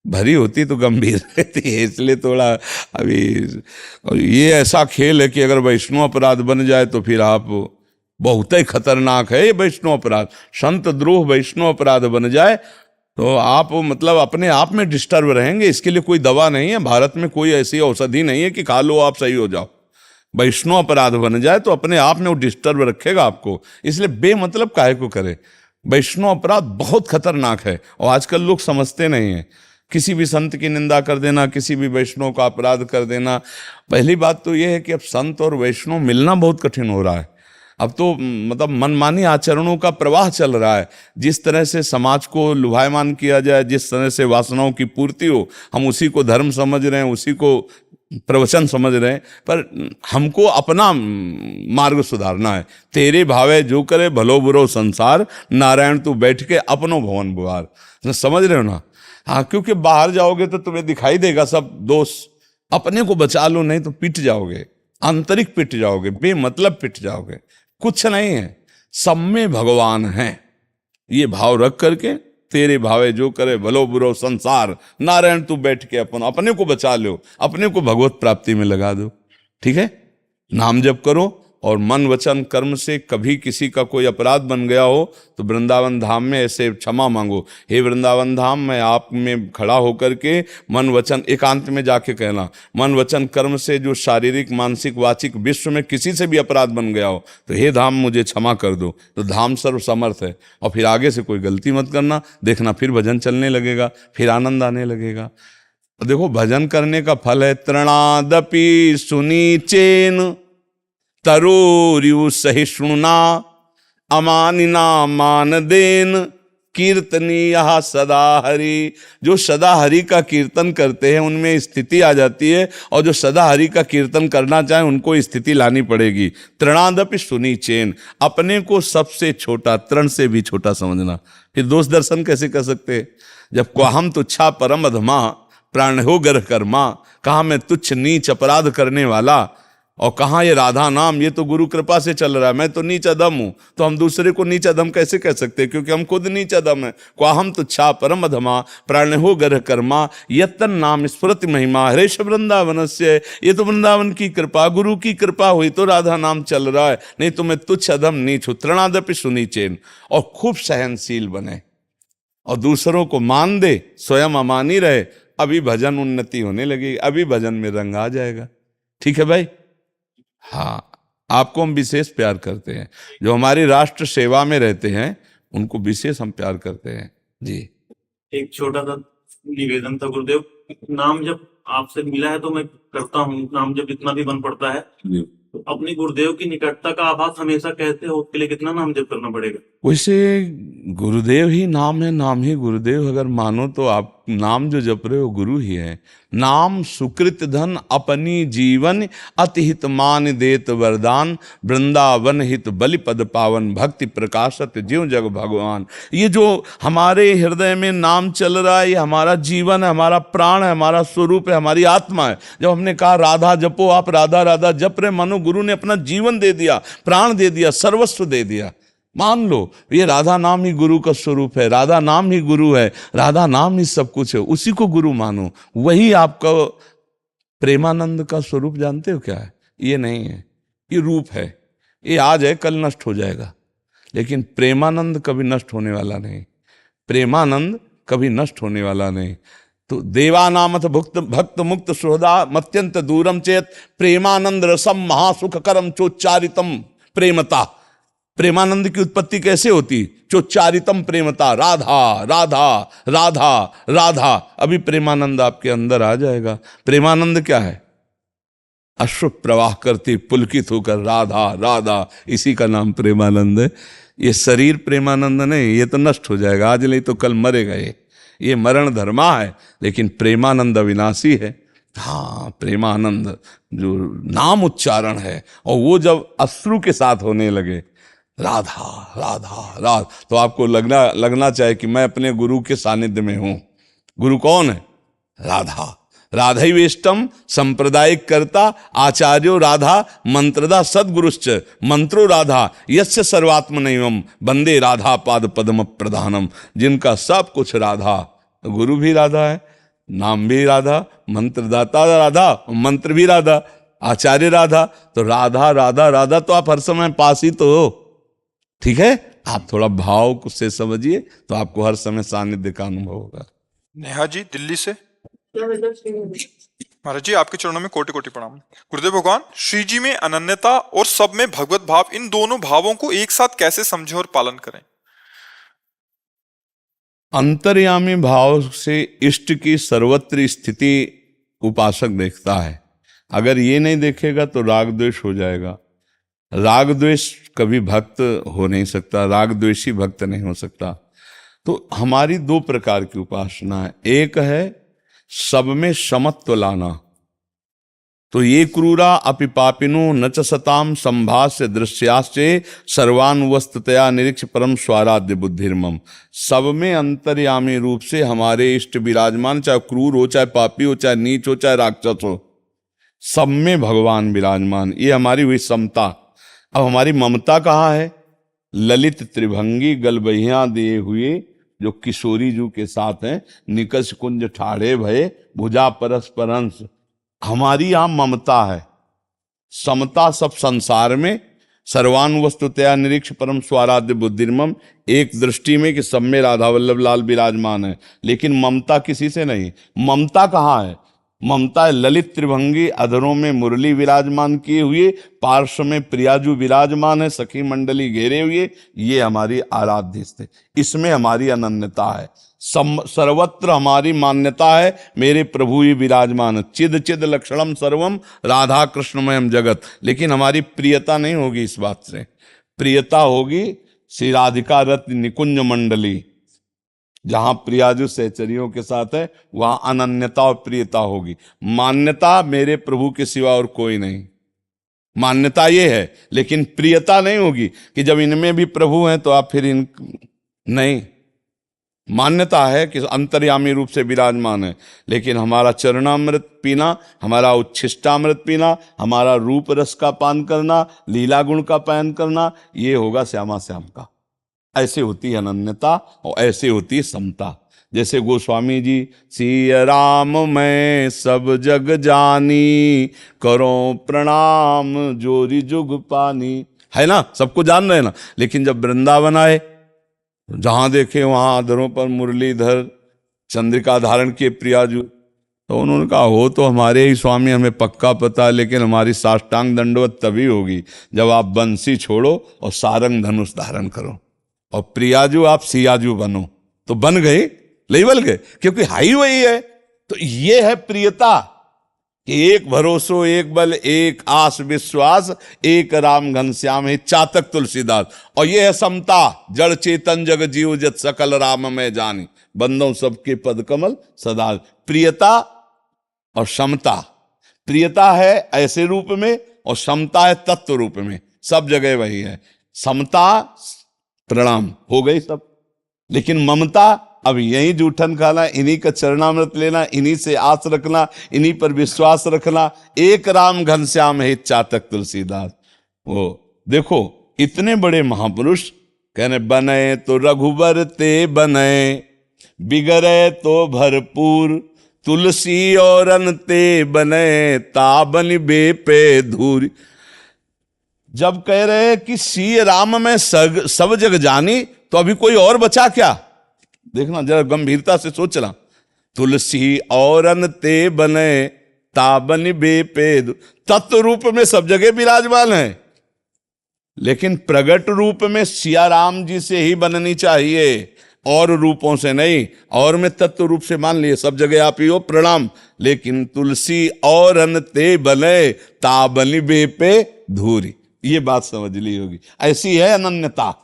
भरी होती तो गंभीर रहती है, इसलिए थोड़ा अभी ये ऐसा खेल है कि अगर वैष्णव अपराध बन जाए तो फिर आप बहुत ही खतरनाक है ये वैष्णव अपराध। संत द्रोह वैष्णव अपराध बन जाए तो आप मतलब अपने आप में डिस्टर्ब रहेंगे। इसके लिए कोई दवा नहीं है, भारत में कोई ऐसी औषधि नहीं है कि खा लो आप सही हो जाओ। वैष्णव अपराध बन जाए तो अपने आप में वो डिस्टर्ब रखेगा आपको, इसलिए बेमतलब काहे को करे। वैष्णव अपराध बहुत खतरनाक है और आजकल लोग समझते नहीं हैं। किसी भी संत की निंदा कर देना, किसी भी वैष्णव का अपराध कर देना। पहली बात तो यह है कि अब संत और वैष्णव मिलना बहुत कठिन हो रहा है। अब तो मतलब मनमानी आचरणों का प्रवाह चल रहा है। जिस तरह से समाज को लुभायमान किया जाए, जिस तरह से वासनाओं की पूर्ति हो, हम उसी को धर्म समझ रहे हैं, उसी को प्रवचन समझ रहे हैं। पर हमको अपना मार्ग सुधारना है। तेरे भावे जो करे भलो बुरो संसार, नारायण तू बैठ के अपनो भवन बुआर। समझ रहे हो ना? हाँ, क्योंकि बाहर जाओगे तो तुम्हें दिखाई देगा सब दोष। अपने को बचा लो, नहीं तो पिट जाओगे, आंतरिक पिट जाओगे, बेमतलब पिट जाओगे। कुछ नहीं है, सब में भगवान है, ये भाव रख करके तेरे भावे जो करे भलो बुरो संसार, नारायण तू बैठ के अपने को बचा लो, अपने को भगवत प्राप्ति में लगा दो। ठीक है, नाम जप करो और मन वचन कर्म से कभी किसी का कोई अपराध बन गया हो तो वृंदावन धाम में ऐसे क्षमा मांगो। हे वृंदावन धाम, मैं आप में खड़ा होकर के मन वचन, एकांत में जाके कहना, मन वचन कर्म से जो शारीरिक मानसिक वाचिक विश्व में किसी से भी अपराध बन गया हो तो हे धाम मुझे क्षमा कर दो। तो धाम सर्व समर्थ है। और फिर आगे से कोई गलती मत करना, देखना फिर भजन चलने लगेगा, फिर आनंद आने लगेगा। देखो, भजन करने का फल है तृणादपि सुनीचेन तरोरियु सहिष्णुना अमानिना मान देन कीर्तनीय सदा हरि। जो सदा हरि का कीर्तन करते हैं उनमें स्थिति आ जाती है, और जो सदा हरि का कीर्तन करना चाहे उनको स्थिति लानी पड़ेगी। तृणादपि सुनीचेन, अपने को सबसे छोटा, तृण से भी छोटा समझना। फिर दोष दर्शन कैसे कर सकते? जब क्वाहम तुच्छा परम अधमा प्राण हो गर्ह कर्मा, कहा मैं तुच्छ नीच अपराध करने वाला, और कहाँ ये राधा नाम, ये तो गुरु कृपा से चल रहा है, मैं तो नीच अधम हूं। तो हम दूसरे को नीच अधम कैसे कह सकते हैं? क्योंकि हम खुद नीच अधम है। क्वाहम तुच्छा परम अधमा प्राण हो गर्ह कर्मा यत्तन नाम स्फुरति महिमा हरेश वृंदावन से। ये तो वृंदावन की कृपा, गुरु की कृपा हुई तो राधा नाम चल रहा है, नहीं तो मैं तुच्छ अधम नीच हूं। तृणादपि सुनीचेन, और खूब सहनशील बने और दूसरों को मान दे, स्वयं अमानी रहे। अभी भजन उन्नति होने लगेगी, अभी भजन में रंग आ जाएगा। ठीक है भाई? हाँ, आपको हम विशेष प्यार करते हैं। जो हमारी राष्ट्र सेवा में रहते हैं उनको विशेष हम प्यार करते हैं जी। एक छोटा सा निवेदन था गुरुदेव, नाम जब आपसे मिला है तो मैं करता हूँ, नाम जब इतना भी बन पड़ता है तो अपनी गुरुदेव की निकटता का आभास हमेशा कहते हो, उसके लिए कितना नाम जप करना पड़ेगा? वैसे गुरुदेव ही नाम है, नाम ही गुरुदेव। अगर मानो तो आप नाम जो जप रहे हो गुरु ही है। नाम सुकृत धन अपनी जीवन अतिहित मान देत वरदान, वृंदावन हित बलि पद पावन भक्ति प्रकाशत ज्यों जग भगवान। ये जो हमारे हृदय में नाम चल रहा है, ये हमारा जीवन है, हमारा प्राण है, हमारा स्वरूप है, हमारी आत्मा है। जब हमने कहा राधा जपो, आप राधा राधा जप रहे, मानो गुरु ने अपना जीवन दे दिया, प्राण दे दिया, सर्वस्व दे दिया। मान लो ये राधा नाम ही गुरु का स्वरूप है, राधा नाम ही गुरु है, राधा नाम ही सब कुछ है, उसी को गुरु मानो। वही आपका प्रेमानंद का स्वरूप जानते हो क्या है? ये नहीं है, ये रूप है। ये आज है, कल नष्ट हो जाएगा, लेकिन प्रेमानंद कभी नष्ट होने वाला नहीं। प्रेमानंद कभी नष्ट होने वाला नहीं। तो देवानामथ भुक्त भक्त मुक्त सुहृदा मत्यंत दूरम चेत प्रेमानंद रसम महासुख करम चोच्चारितम प्रेमता। प्रेमानंद की उत्पत्ति कैसे होती? चोच्चारितम प्रेमता, राधा राधा राधा राधा। अभी प्रेमानंद आपके अंदर आ जाएगा। प्रेमानंद क्या है? अश्रु प्रवाह करती पुलकित होकर राधा राधा, इसी का नाम प्रेमानंद है। ये शरीर प्रेमानंद नहीं, ये तो नष्ट हो जाएगा, आज नहीं तो कल मरेगा। ये मरण धर्मा है, लेकिन प्रेमानंद अविनाशी है। हाँ, प्रेमानंद जो नाम उच्चारण है, और वो जब अश्रु के साथ होने लगे राधा राधा राधा, तो आपको लगना चाहिए कि मैं अपने गुरु के सानिध्य में हूं। गुरु कौन है? राधा। राधैवेष्टम सांप्रदायिक कर्ता आचार्यो राधा मंत्रदा सद्गुरुश्च मंत्रो राधा यस्य सर्वात्मनैवम वंदे राधा पाद पद्म प्रधानम। जिनका सब कुछ राधा, गुरु भी राधा है, नाम भी राधा, मंत्रदाता राधा, मंत्र भी राधा, आचार्य राधा। तो राधा राधा राधा तो आप हर समय पास ही तो हो। ठीक है, आप थोड़ा भाव से समझिए तो आपको हर समय सानिध्य का अनुभव होगा। नेहा जी दिल्ली से। महाराज जी आपके चरणों में कोटि कोटि प्रणाम। गुरुदेव भगवान, श्री जी में अनन्यता और सब में भगवत भाव, इन दोनों भावों को एक साथ कैसे समझे और पालन करें? अंतर्यामी भाव से इष्ट की सर्वत्र स्थिति उपासक देखता है। अगर ये नहीं देखेगा तो राग द्वेष हो जाएगा। राग द्वेष कभी भक्त हो नहीं सकता, राग द्वेषी भक्त नहीं हो सकता। तो हमारी दो प्रकार की उपासना है। एक है सब में समत्व लाना। तो ये क्रूरा अपि पापिनो न च सताम संभाष्य दृश्याश्चे सर्वानुवस्ततया निरीक्ष परम स्वाराध्य बुद्धिर्मम। सब में अंतर्यामी रूप से हमारे इष्ट विराजमान, चाहे क्रूर हो, चाहे पापी हो, चाहे नीच हो, चाहे राक्षस हो, सब में भगवान विराजमान। ये हमारी हुई समता। अब हमारी ममता कहाँ है? ललित त्रिभंगी गलबहिया दिए हुए जो किशोरी जू के साथ हैं, निकष कुंज ठाड़े भये भुजा परस्पर हंस। हमारी यहां ममता है। समता सब संसार में, सर्वानुवस्तुतया निरीक्ष परम स्वाराध्य बुद्धिर्मम। एक दृष्टि में कि सब में राधा वल्लभ लाल विराजमान है, लेकिन ममता किसी से नहीं। ममता कहाँ है? ममता है ललित त्रिभंगी अधरों में मुरली विराजमान किए हुए, पार्श्व में प्रियाजू विराजमान है, सखी मंडली घेरे हुए। ये हमारी आराध्य स्थिति, इसमें हमारी अनन्यता है। सर्वत्र हमारी मान्यता है मेरे प्रभु ही विराजमान। चिद चिद लक्षणम सर्वम राधा कृष्णमयम जगत। लेकिन हमारी प्रियता नहीं होगी इस बात से। प्रियता होगी श्री राधिका रत्न निकुंज मंडली, जहां प्रियाजु सहचरियों के साथ है, वहां अनन्यता और प्रियता होगी। मान्यता मेरे प्रभु के सिवा और कोई नहीं, मान्यता ये है। लेकिन प्रियता नहीं होगी कि जब इनमें भी प्रभु हैं तो आप फिर इन नहीं। मान्यता है कि अंतर्यामी रूप से विराजमान है, लेकिन हमारा चरणामृत पीना, हमारा उच्छिष्टामृत पीना, हमारा रूप रस का पान करना, लीला गुण का पान करना, ये होगा श्यामा श्याम का। ऐसे होती है अनन्यता और ऐसे होती है समता। जैसे गोस्वामी जी, सिय राम मैं सब जग जानी, करो प्रणाम जोरी जुग पानी, है ना, सबको जान रहे ना। लेकिन जब वृंदावन आए, जहां देखे वहां अधरों पर मुरलीधर चंद्रिका धारण किए प्रियाजू, तो उन्होंने कहा हो तो हमारे ही स्वामी, हमें पक्का पता है, लेकिन हमारी साष्टांग दंडवत तभी होगी जब आप बंसी छोड़ो और सारंग धनुष धारण करो और प्रियाजू आप सियाजू बनो। तो बन गए, लेवल गए, क्योंकि हाई वही है। तो ये है प्रियता कि एक भरोसो, एक बल, एक आस विश्वास, एक राम घनश्याम है चातक तुलसीदास। और ये है समता, जड़ चेतन जग जीव जत सकल राम में जानी, बंदों सबके पद कमल सदा। प्रियता और समता, प्रियता है ऐसे रूप में और समता है तत्व रूप में, सब जगह वही है। समता प्रणाम हो गई सब, लेकिन ममता अब यही जूठन खाना, इन्हीं का चरणामृत लेना, इन्हीं से आस रखना, इन्हीं पर विश्वास रखना। एक राम घनश्याम है चातक तुलसीदास। वो देखो इतने बड़े महापुरुष कहने, बने तो रघुबर ते बने, बिगड़े तो भरपूर, तुलसी और अनते बने, ताबन बेपे धूरी। जब कह रहे कि सी राम में सब जग जानी, तो अभी कोई और बचा क्या? देखना जरा गंभीरता से सोचना तुलसी औरन ते बने ताबन बेपेद। तत्व रूप में सब जगह विराजमान है, लेकिन प्रगट रूप में सिया राम जी से ही बननी चाहिए, और रूपों से नहीं। और में तत्व रूप से मान लिए सब जगह आप ही हो, प्रणाम। लेकिन तुलसी और अन ते बने ताबनि बेपे धूरी, ये बात समझ ली होगी। ऐसी है अनन्यता,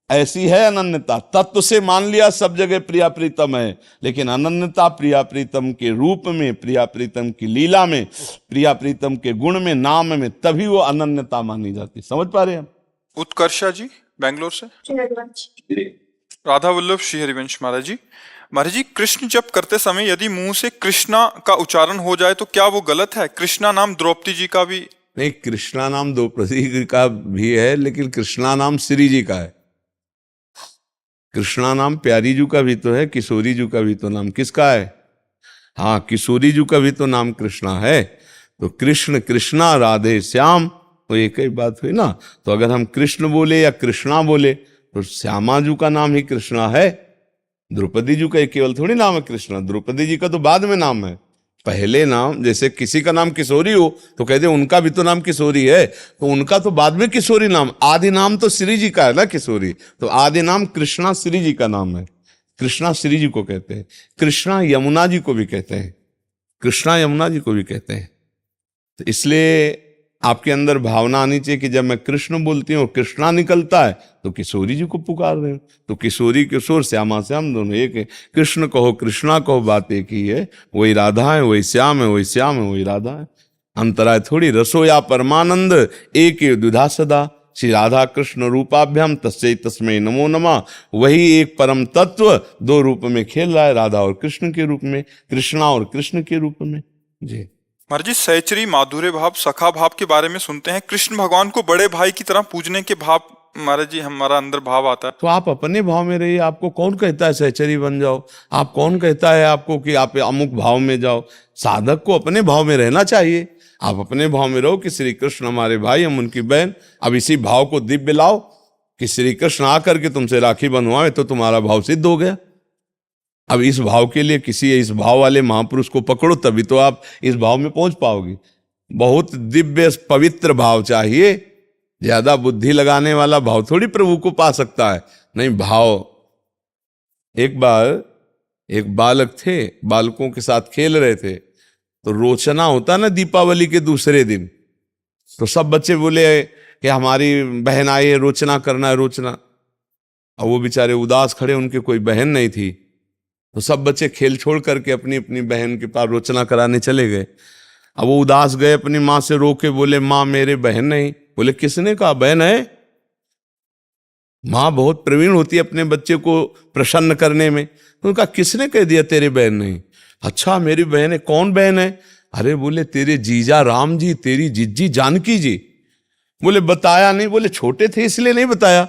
ऐसी है अनन्यता। तत्व से मान लिया सब जगह प्रिया प्रीतम है, लेकिन अनन्यता प्रिया प्रीतम के रूप में, प्रिया प्रीतम की लीला में, प्रिया प्रीतम के गुण में, नाम में, तभी वो अनन्यता मानी जाती। समझ पा रहे हैं हम? उत्कर्षा जी बेंगलोर से। श्री हरिवंश। राधा वल्लभ श्री हरिवंश महाराज जी। महाराज जी, कृष्ण जप करते समय यदि मुंह से कृष्णा का उच्चारण हो जाए तो क्या वो गलत है? कृष्णा नाम द्रौपदी जी का भी नहीं, कृष्णा नाम द्रौपदी जी का भी है, लेकिन कृष्णा नाम श्री जी का है। कृष्णा नाम प्यारी जी का भी तो है, किशोरी जी का भी तो नाम किसका है? हाँ, किशोरी जी का भी तो नाम कृष्णा है। तो कृष्ण कृष्णा, राधे श्याम, तो एक ही बात हुई ना। तो अगर हम कृष्ण बोले या कृष्णा बोले तो श्यामा जी का नाम ही कृष्णा है। द्रौपदी जी का केवल थोड़ी नाम है कृष्णा, द्रौपदी जी का तो बाद में नाम है। पहले नाम, जैसे किसी का नाम किशोरी हो तो कहते हैं उनका भी तो नाम किशोरी है, तो उनका तो बाद में किशोरी नाम। आदि नाम तो श्री जी का है ना, किशोरी। तो आदि नाम कृष्णा श्री जी का नाम है, कृष्णा श्री जी को कहते हैं। कृष्णा यमुना जी को भी कहते हैं, कृष्णा यमुना जी को भी कहते हैं। तो इसलिए आपके अंदर भावना आनी चाहिए कि जब मैं कृष्ण बोलती हूँ, कृष्णा निकलता है, तो किशोरी जी को पुकार रहे हो। तो किशोरी किशोर, श्यामा श्याम, दोनों एक है। कृष्ण कहो कृष्णा कहो, बात एक ही है। वही राधा है, वही श्याम है, वही श्याम है, वही राधा है। अंतराय थोड़ी। रसो या परमानंद एक द्विधा सदा, श्री राधा कृष्ण रूपाभ्याम तस्मै तस्मै नमो नमः। वही एक परम तत्व दो रूप में खेल रहा है, राधा और कृष्ण के रूप में, कृष्णा और कृष्ण के रूप में। जी महाराज जी, सहचरी, माधुर्य भाव, सखा भाव के बारे में सुनते हैं। कृष्ण भगवान को बड़े भाई की तरह पूजने के भाव महाराज जी हमारा अंदर भाव आता है। तो आप अपने भाव में रहिए। आपको कौन कहता है सहचरी बन जाओ? आप कौन कहता है आपको कि आप अमुक भाव में जाओ? साधक को अपने भाव में रहना चाहिए। आप अपने भाव में रहो कि श्री कृष्ण हमारे भाई, हम उनकी बहन। अब इसी भाव को दिव्य लाओ कि श्री कृष्ण आकर के तुमसे राखी बंधवाए, तो तुम्हारा भाव सिद्ध हो गया। अब इस भाव के लिए किसी इस भाव वाले महापुरुष को पकड़ो, तभी तो आप इस भाव में पहुंच पाओगे। बहुत दिव्य पवित्र भाव चाहिए। ज्यादा बुद्धि लगाने वाला भाव थोड़ी प्रभु को पा सकता है। नहीं, भाव। एक बार एक बालक थे, बालकों के साथ खेल रहे थे, तो रोचना होता ना दीपावली के दूसरे दिन। तो सब बच्चे बोले कि हमारी बहन आई है, रोचना करना है, रोचना। और वो बेचारे उदास खड़े, उनके कोई बहन नहीं थी। तो सब बच्चे खेल छोड़ करके अपनी अपनी बहन के पास रोचना कराने चले गए। अब वो उदास गए, अपनी माँ से रो के बोले, माँ मेरे बहन नहीं। बोले किसने कहा बहन है? माँ बहुत प्रवीण होती है अपने बच्चे को प्रसन्न करने में। तो उनका किसने कह दिया तेरी बहन नहीं? अच्छा मेरी बहन है। कौन बहन है? अरे बोले तेरे जीजा राम जी, तेरी जिज्जी जानकी जी। बोले बताया नहीं। बोले छोटे थे इसलिए नहीं बताया।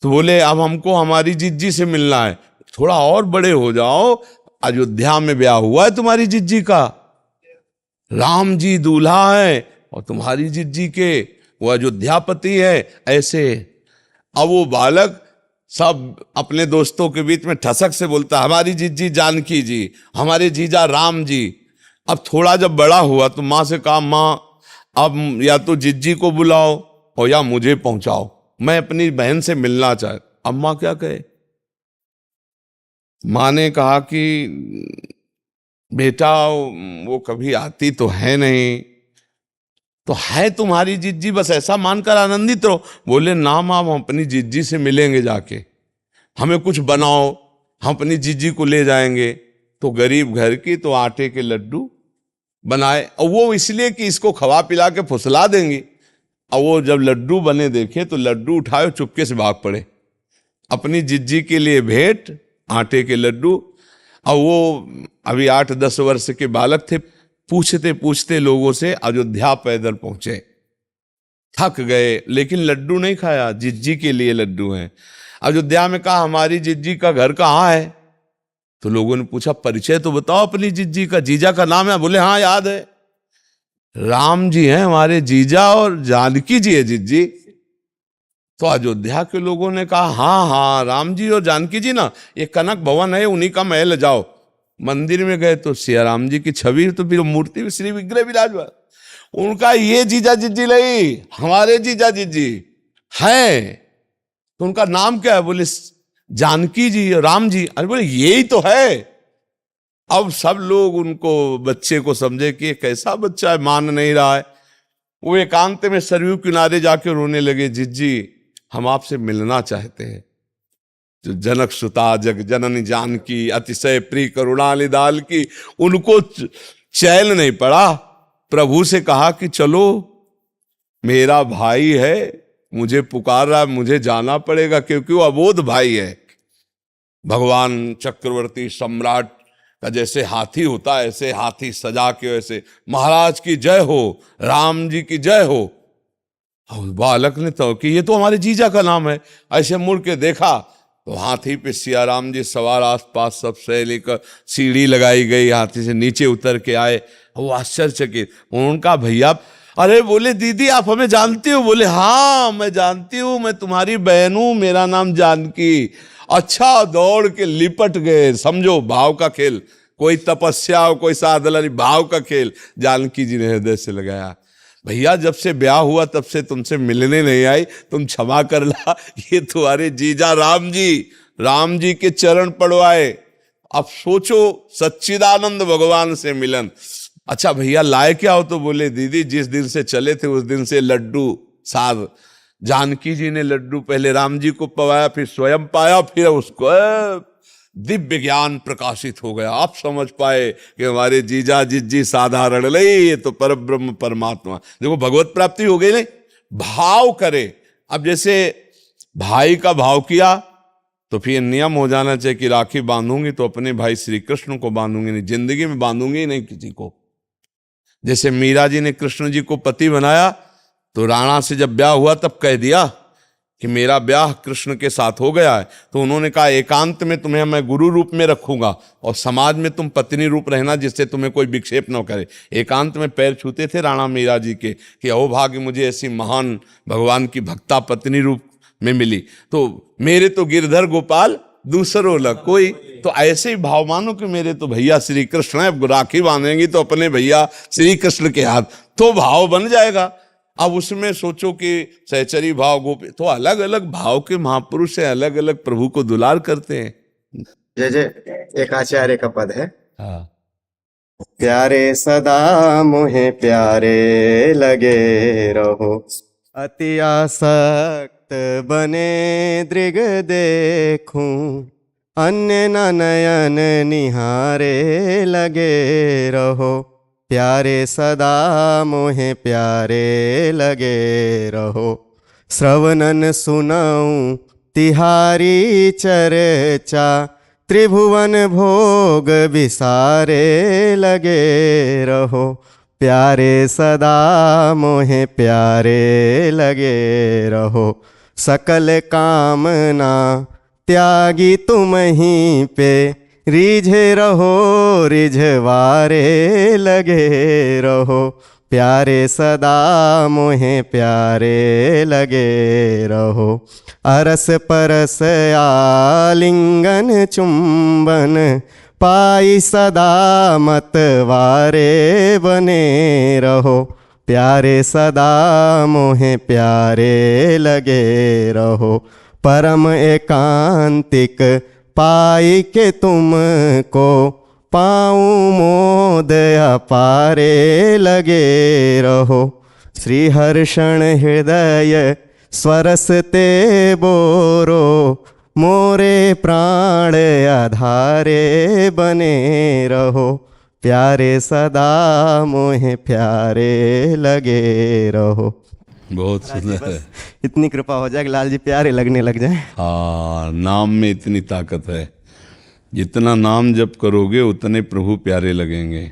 तो बोले अब हमको हमारी जिज्जी से मिलना है। थोड़ा और बड़े हो जाओ, अयोध्या में ब्याह हुआ है तुम्हारी जिज्जी का, राम जी दूल्हा है और तुम्हारी जिज्जी के वो अयोध्यापति है, ऐसे। अब वो बालक सब अपने दोस्तों के बीच में ठसक से बोलता हमारी जिज्जी जानकी जी, हमारे जीजा राम जी। अब थोड़ा जब बड़ा हुआ तो माँ से कहा, माँ अब या तो जिज्जी को बुलाओ और या मुझे पहुंचाओ, मैं अपनी बहन से मिलना चाहे। अब माँ क्या कहे? माँ ने कहा कि बेटा वो कभी आती तो है नहीं, तो है तुम्हारी जिज्जी, बस ऐसा मानकर आनंदित रहो। बोले ना माँ, हम अपनी जिज्जी से मिलेंगे जाके, हमें कुछ बनाओ, हम अपनी जिज्जी को ले जाएंगे। तो गरीब घर की तो आटे के लड्डू बनाए, और वो इसलिए कि इसको खवा पिला के फुसला देंगी। और वो जब लड्डू बने देखे तो लड्डू उठाए, चुपके से भाग पड़े। अपनी जिज्जी के लिए भेंट आटे के लड्डू। और वो अभी 8-10 वर्ष के बालक थे। पूछते पूछते लोगों से अयोध्या पैदल पहुंचे, थक गए, लेकिन लड्डू नहीं खाया, जिज्जी के लिए लड्डू हैं। अयोध्या में कहा हमारी जिज्जी का घर कहाँ है? तो लोगों ने पूछा परिचय तो बताओ अपनी जिज्जी का, जीजा का नाम है? बोले हाँ याद है, राम जी हैं हमारे जीजा और जानकी जी है जिज्जी। तो अयोध्या के लोगों ने कहा हाँ हाँ राम जी और जानकी जी ना, ये कनक भवन है, उन्हीं का महल, जाओ। मंदिर में गए तो सिया राम जी की छवि, तो फिर मूर्ति श्री विग्रह विराजमान। उनका ये जीजा जीजी नहीं, हमारे जीजा जीजी है। तो उनका नाम क्या है? बोले जानकी जी, राम जी। अरे बोले यही तो है। अब सब लोग उनको, बच्चे को समझे कि ये कैसा बच्चा है, मान नहीं रहा है। वो एकांत में सरयू किनारे जाके रोने लगे, जीजी हम आपसे मिलना चाहते हैं। जो जनक सुता जग जननी जानकी, अतिशय प्रिय करुणाली दाल की, उनको चैन नहीं पड़ा। प्रभु से कहा कि चलो, मेरा भाई है, मुझे पुकार रहा है, मुझे जाना पड़ेगा, क्योंकि वो अबोध भाई है। भगवान चक्रवर्ती सम्राट का जैसे हाथी होता है, ऐसे हाथी सजा के, ऐसे महाराज की जय हो, राम जी की जय हो। बालक ने तो कि ये तो हमारे जीजा का नाम है। ऐसे मुड़ के देखा तो हाथी पे सिया राम जी सवार, आसपास सब सहेली का सीढ़ी लगाई गई, हाथी से नीचे उतर के आए। वो आश्चर्यचकित। उनका भैया, अरे बोले दीदी आप हमें जानती हो? बोले हाँ मैं जानती हूँ, मैं तुम्हारी बहन हूँ, मेरा नाम जानकी। अच्छा, दौड़ के लिपट गए। समझो भाव का खेल, कोई तपस्या हो, कोई साधना नहीं, भाव का खेल। जानकी जी ने हृदय से लगाया, भैया जब से ब्याह हुआ तब से तुमसे मिलने नहीं आई, तुम क्षमा कर ला। ये तुम्हारे जीजा राम जी के चरण पड़वाए। अब सोचो सच्चिदानंद भगवान से मिलन। अच्छा भैया लाए क्या हो? तो बोले दीदी जिस दिन से चले थे उस दिन से लड्डू साध। जानकी जी ने लड्डू पहले राम जी को पवाया, फिर स्वयं पाया, फिर उसको दिव्य ज्ञान प्रकाशित हो गया। आप समझ पाए कि हमारे जीजा जीजी साधारण नहीं, ये तो परब्रह्म परमात्मा। देखो भगवत प्राप्ति हो गई नहीं, भाव करे। अब जैसे भाई का भाव किया तो फिर नियम हो जाना चाहिए कि राखी बांधूंगी तो अपने भाई श्री कृष्ण को बांधूंगी, नहीं जिंदगी में बांधूंगी ही नहीं किसी को। जैसे मीरा जी ने कृष्ण जी को पति बनाया तो राणा से जब ब्याह हुआ तब कह दिया कि मेरा ब्याह कृष्ण के साथ हो गया है। तो उन्होंने कहा एकांत में तुम्हें मैं गुरु रूप में रखूंगा और समाज में तुम पत्नी रूप रहना, जिससे तुम्हें कोई विक्षेप न करे। एकांत में पैर छूते थे राणा मीरा जी के कि अहो भाग्य मुझे ऐसी महान भगवान की भक्ता पत्नी रूप में मिली। तो मेरे तो गिरधर गोपाल दूसरों लग कोई। तो ऐसे ही भाव मानो कि मेरे तो भैया श्री कृष्ण है, राखी बांधेंगी तो अपने भैया श्री कृष्ण के हाथ, तो भाव बन जाएगा। अब उसमें सोचो कि सहचरी भाव गोपी, तो अलग अलग भाव के महापुरुष है, अलग अलग प्रभु को दुलार करते हैं। जय जय। एक आचार्य का पद है, हाँ। प्यारे सदा मोहे प्यारे लगे रहो, अति आसक्त बने दृग देखूं, अन्य न नयन निहारे लगे रहो, प्यारे सदा मोहे प्यारे लगे रहो, श्रवणन सुनाऊं तिहारी चर्चा, त्रिभुवन भोग विसारे लगे रहो, प्यारे सदा मोहे प्यारे लगे रहो, सकल कामना त्यागी तुम ही पे, रिझे रहो रिझवारे लगे रहो, प्यारे सदा मोहे प्यारे लगे रहो, अरस परस आलिंगन चुंबन, पाई सदा मतवारे बने रहो, प्यारे सदा मोहे प्यारे लगे रहो, परम एकांतिक पाई के तुमको, पाऊं मोद अपारे लगे रहो, श्री हर्षण हृदय स्वरसते बोरो, मोरे प्राण आधारे बने रहो, प्यारे सदा मोहे प्यारे लगे रहो। बहुत सुंदर है। इतनी कृपा हो जाए कि लाल जी प्यारे लगने लग जाए। हाँ, नाम में इतनी ताकत है, जितना नाम जप करोगे उतने प्रभु प्यारे लगेंगे।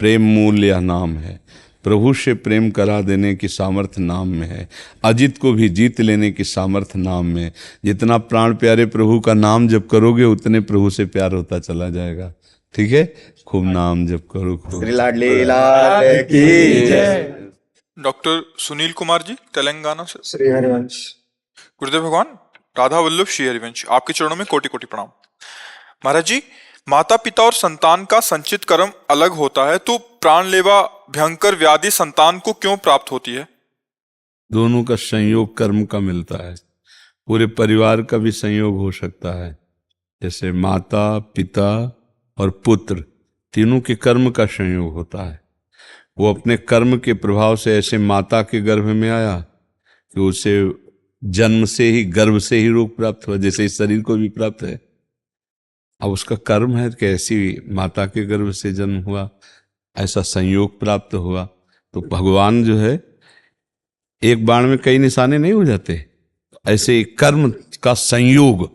प्रेम मूल यह नाम है, प्रभु से प्रेम करा देने की सामर्थ्य नाम में है, अजित को भी जीत लेने की सामर्थ्य नाम में है। जितना प्राण प्यारे प्रभु का नाम जप करोगे उतने प्रभु से प्यार होता चला जाएगा। ठीक है, खूब नाम जप करो, खूब। लाडली लाल की जय। डॉक्टर सुनील कुमार जी तेलंगाना से। श्री हरिवंश। गुरुदेव भगवान राधा वल्लभ श्री हरिवंश, आपके चरणों में कोटि कोटि प्रणाम। महाराज जी, माता पिता और संतान का संचित कर्म अलग होता है, तो प्राणलेवा भयंकर व्याधि संतान को क्यों प्राप्त होती है? दोनों का संयोग कर्म का मिलता है। पूरे परिवार का भी संयोग हो सकता है, जैसे माता पिता और पुत्र तीनों के कर्म का संयोग होता है। वो अपने कर्म के प्रभाव से ऐसे माता के गर्भ में आया कि उसे जन्म से ही, गर्भ से ही रोग प्राप्त हुआ, जैसे इस शरीर को भी प्राप्त है। अब उसका कर्म है कि ऐसी माता के गर्भ से जन्म हुआ, ऐसा संयोग प्राप्त हुआ। तो भगवान जो है, एक बाण में कई निशाने नहीं हो जाते, ऐसे ही कर्म का संयोग,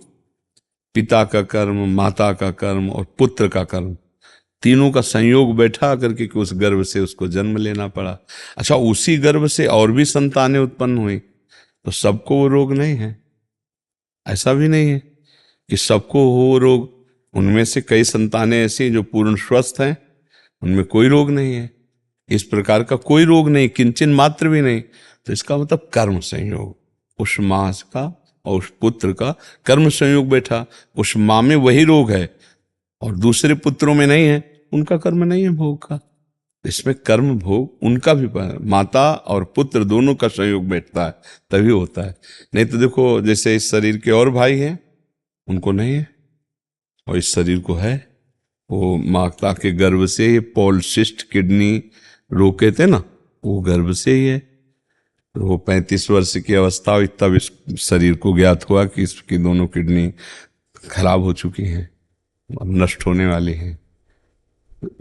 पिता का कर्म, माता का कर्म और पुत्र का कर्म, तीनों का संयोग बैठा करके कि उस गर्भ से उसको जन्म लेना पड़ा। अच्छा, उसी गर्भ से और भी संतानें उत्पन्न हुई, तो सबको वो रोग नहीं है। ऐसा भी नहीं है कि सबको हो रोग। उनमें से कई संतानें ऐसी जो पूर्ण स्वस्थ हैं, उनमें कोई रोग नहीं है। इस प्रकार का कोई रोग नहीं, किंचन मात्र भी नहीं। तो इसका मतलब कर्म संयोग, उस माँ का और उस पुत्र का कर्म संयोग बैठा। उस माँ में वही रोग है और दूसरे पुत्रों में नहीं है, उनका कर्म नहीं है भोग का। इसमें कर्म भोग उनका भी, माता और पुत्र दोनों का संयोग बैठता है तभी होता है। नहीं तो देखो, जैसे इस शरीर के और भाई हैं, उनको नहीं है, और इस शरीर को है। वो माता के गर्भ से ही पॉलिसिस्ट किडनी रोग कहते हैं ना, वो गर्भ से ही है। तो वो 35 वर्ष की अवस्था हुई तब इस शरीर को ज्ञात हुआ कि इसकी दोनों किडनी खराब हो चुकी हैं, अब नष्ट होने वाली हैं।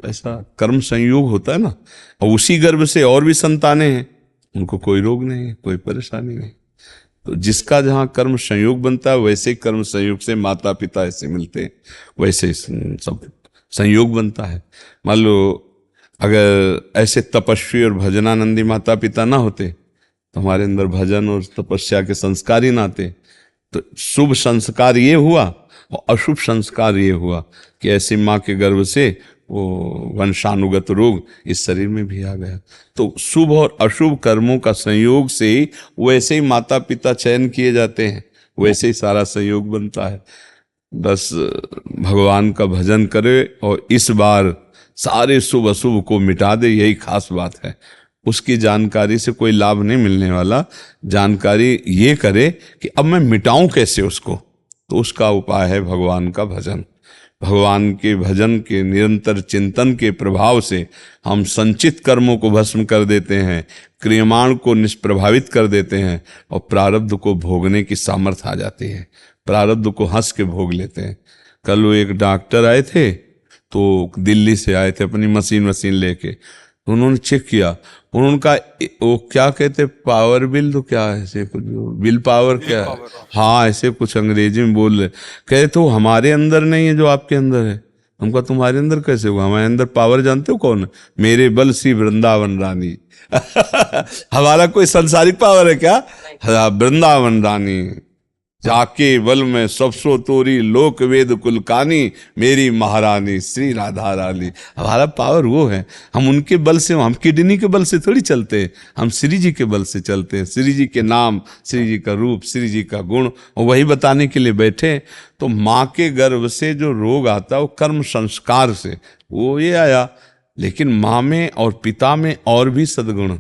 ऐसा कर्म संयोग होता है ना। और उसी गर्भ से और भी संतानें हैं, उनको कोई रोग नहीं है, कोई परेशानी नहीं। तो जिसका जहाँ कर्म संयोग बनता है, वैसे ही कर्म संयोग से माता पिता ऐसे मिलते हैं, वैसे सब संयोग बनता है। मान लो अगर ऐसे तपस्वी और भजनानंदी माता पिता ना होते, तो हमारे अंदर भजन और तपस्या के संस्कार ही ना आते। तो शुभ संस्कार ये हुआ और अशुभ संस्कार ये हुआ कि ऐसी माँ के गर्भ से वो वंशानुगत रोग इस शरीर में भी आ गया। तो शुभ और अशुभ कर्मों का संयोग से ही वैसे ही माता पिता चयन किए जाते हैं, वैसे ही सारा संयोग बनता है। बस भगवान का भजन करे और इस बार सारे शुभ अशुभ को मिटा दे, यही खास बात है। उसकी जानकारी से कोई लाभ नहीं मिलने वाला। जानकारी ये करे कि अब मैं मिटाऊं कैसे उसको, तो उसका उपाय है भगवान का भजन। भगवान के भजन के निरंतर चिंतन के प्रभाव से हम संचित कर्मों को भस्म कर देते हैं, क्रियमाण को निष्प्रभावित कर देते हैं और प्रारब्ध को भोगने की सामर्थ्य आ जाती है। प्रारब्ध को हंस के भोग लेते हैं। कल वो एक डॉक्टर आए थे, तो दिल्ली से आए थे अपनी मशीन लेके। तो उन्होंने चेक किया, उनका वो क्या कहते, पावर बिल, तो क्या है ऐसे कुछ, बिल पावर क्या है, हाँ ऐसे कुछ अंग्रेजी में बोल रहे। कहते तो हमारे अंदर नहीं है जो आपके अंदर है। हमका तुम्हारे अंदर कैसे हुआ? हमारे अंदर पावर जानते हो कौन है? मेरे बल सी वृंदावन रानी। हमारा कोई सांसारिक पावर है क्या? वृंदावन रानी जाके बल में सबसो तोरी लोक वेद कुलकानी, मेरी महारानी श्री राधा रानी। हमारा पावर वो है। हम उनके बल से, हम किडनी के बल से थोड़ी चलते हैं, हम श्री जी के बल से चलते हैं। श्री जी के नाम, श्री जी का रूप, श्री जी का गुण, और वही बताने के लिए बैठे। तो माँ के गर्भ से जो रोग आता है वो कर्म संस्कार से वो ये आया। लेकिन माँ में और पिता में और भी सद्गुण,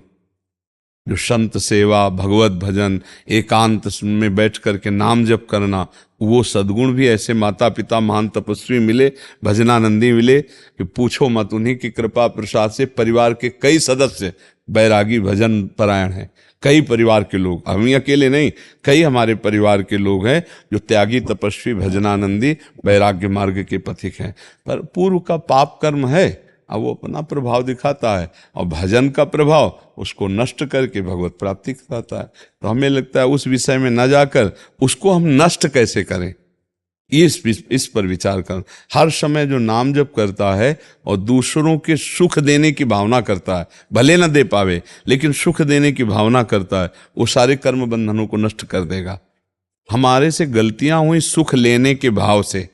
जो संत सेवा, भगवत भजन, एकांत में बैठ करके नाम जप करना, वो सद्गुण भी ऐसे माता पिता महान तपस्वी मिले, भजनानंदी मिले कि पूछो मत। उन्हीं की कृपा प्रसाद से परिवार के कई सदस्य बैरागी भजन परायण हैं। कई परिवार के लोग, हम ही अकेले नहीं, कई हमारे परिवार के लोग हैं जो त्यागी तपस्वी भजनानंदी वैराग्य मार्ग के पथिक हैं। पर पूर्व का पाप कर्म है, अब वो अपना प्रभाव दिखाता है, और भजन का प्रभाव उसको नष्ट करके भगवत प्राप्ति कराता है। तो हमें लगता है उस विषय में न जाकर उसको हम नष्ट कैसे करें, इस पर विचार कर। हर समय जो नाम जप करता है और दूसरों के सुख देने की भावना करता है, भले न दे पावे लेकिन सुख देने की भावना करता है, वो सारे कर्म बंधनों को नष्ट कर देगा। हमारे से गलतियां हुई सुख लेने के भाव से,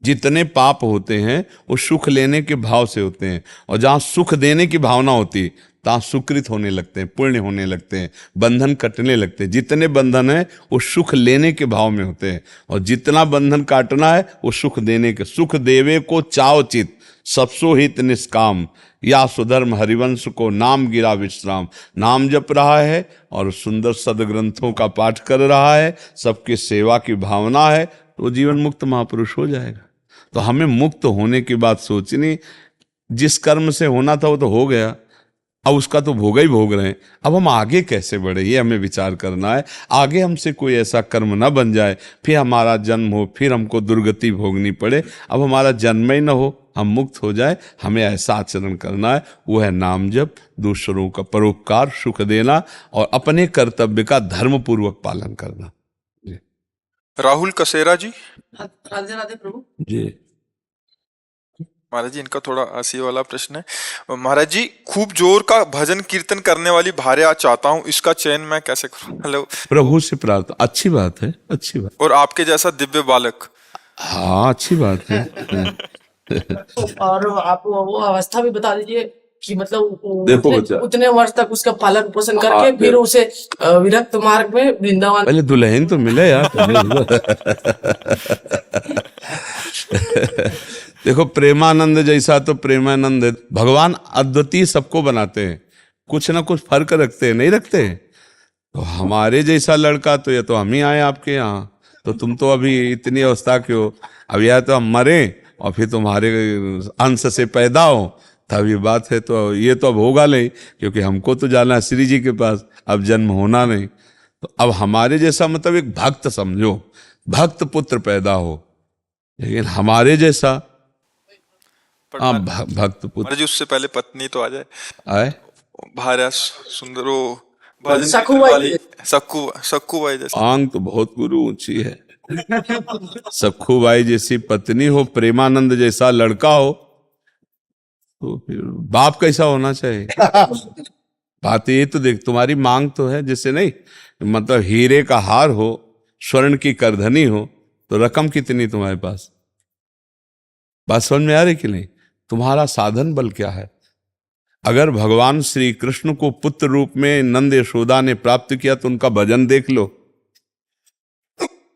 जितने पाप होते हैं वो सुख लेने के भाव से होते हैं, और जहाँ सुख देने की भावना होती तहाँ सुकृत होने लगते हैं, पुण्य होने लगते हैं, बंधन कटने लगते हैं। जितने बंधन है वो सुख लेने के भाव में होते हैं, और जितना बंधन काटना है वो सुख देने के। सुख देवे को चाव चित, सबसो हित निष्काम, या सुधर्म हरिवंश को नाम गिरा विश्राम। नाम जप रहा है और सुंदर सदग्रंथों का पाठ कर रहा है, सबके सेवा की भावना है, तो जीवन मुक्त महापुरुष हो जाएगा। तो हमें मुक्त होने की बात सोचनी, जिस कर्म से होना था वो तो हो गया, अब उसका तो भोग ही भोग रहे हैं। अब हम आगे कैसे बढ़े, ये हमें विचार करना है। आगे हमसे कोई ऐसा कर्म ना बन जाए फिर हमारा जन्म हो, फिर हमको दुर्गति भोगनी पड़े। अब हमारा जन्म ही ना हो, हम मुक्त हो जाए। हमें ऐसा आचरण करना है, वो है नाम जप, दूसरों का परोपकार, सुख देना और अपने कर्तव्य का धर्मपूर्वक पालन करना। राहुल कसेरा जी। राधे राधे प्रभु जी महाराज जी, इनका थोड़ा हंसी वाला प्रश्न है। महाराज जी, खूब जोर का भजन कीर्तन करने वाली भार्या चाहता हूँ, इसका चयन मैं कैसे करूँ? हेलो। प्रभु से प्रार्थना, अच्छी बात है, अच्छी बात। और आपके जैसा दिव्य बालक। हाँ अच्छी बात है। और आप वो अवस्था भी बता दीजिए कि मतलब देखो बच्चा, उतने वर्ष तक उसका पालन पोषण करके फिर उसे विरक्त मार्ग में वृंदावन। पहले दुल्हन तो मिले यार। देखो प्रेमानंद जैसा तो प्रेमानंद है। भगवान अद्वितीय सबको बनाते हैं, कुछ ना कुछ फर्क रखते हैं, नहीं रखते हैं? तो हमारे जैसा लड़का तो या तो हम ही आए आपके यहाँ, तो तुम तो अभी इतनी अवस्था के हो। अब या तो हम मरे और फिर तुम्हारे अंश से पैदा हो, तब ये बात है। तो ये तो अब होगा नहीं, क्योंकि हमको तो जाना है श्री जी के पास, अब जन्म होना नहीं। तो अब हमारे जैसा मतलब एक भक्त समझो, भक्त पुत्र पैदा हो, लेकिन हमारे जैसा हाँ भक्त पुत्र। महाराज जी, उससे पहले पत्नी तो आ जाए, आए भार्या सुंदरो भजन सखुबाई। वाली, सखुबाई जैसे। आंग तो बहुत गुरु ऊंची है। सखुबाई जैसी पत्नी हो, प्रेमानंद जैसा लड़का हो, तो फिर बाप कैसा होना चाहिए? बात ये तो देख, तुम्हारी मांग तो है, जैसे नहीं मतलब हीरे का हार हो, स्वर्ण की करधनी हो, तो रकम कितनी तुम्हारे पास? बात समझ में आ रही कि नहीं? तुम्हारा साधन बल क्या है? अगर भगवान श्री कृष्ण को पुत्र रूप में नंद यशोदा ने प्राप्त किया तो उनका भजन देख लो।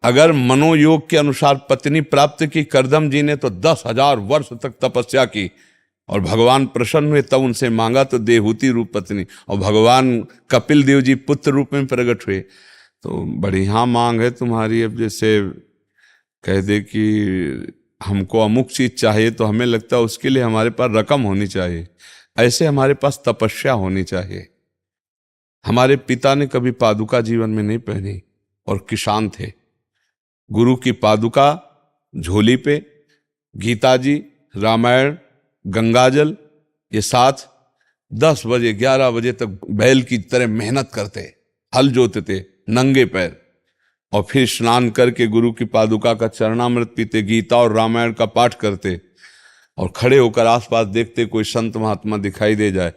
अगर मनोयोग के अनुसार पत्नी प्राप्त की करदम जी ने, तो 10,000 वर्ष तक तपस्या की और भगवान प्रसन्न हुए, तब उनसे मांगा तो देहूती रूप पत्नी, और भगवान कपिल देव जी पुत्र रूप में प्रकट हुए। तो बढ़िया मांग है तुम्हारी। अब जैसे कह दे कि हमको अमुक चीज चाहिए, तो हमें लगता है उसके लिए हमारे पास रकम होनी चाहिए, ऐसे हमारे पास तपस्या होनी चाहिए। हमारे पिता ने कभी पादुका जीवन में नहीं पहनी और किसान थे। गुरु की पादुका झोली पे, गीता जी, रामायण, गंगाजल, ये साथ 10 बजे 11 बजे तक बैल की तरह मेहनत करते, हल जोतते नंगे पैर, और फिर स्नान करके गुरु की पादुका का चरणामृत पीते, गीता और रामायण का पाठ करते, और खड़े होकर आसपास देखते कोई संत महात्मा दिखाई दे जाए,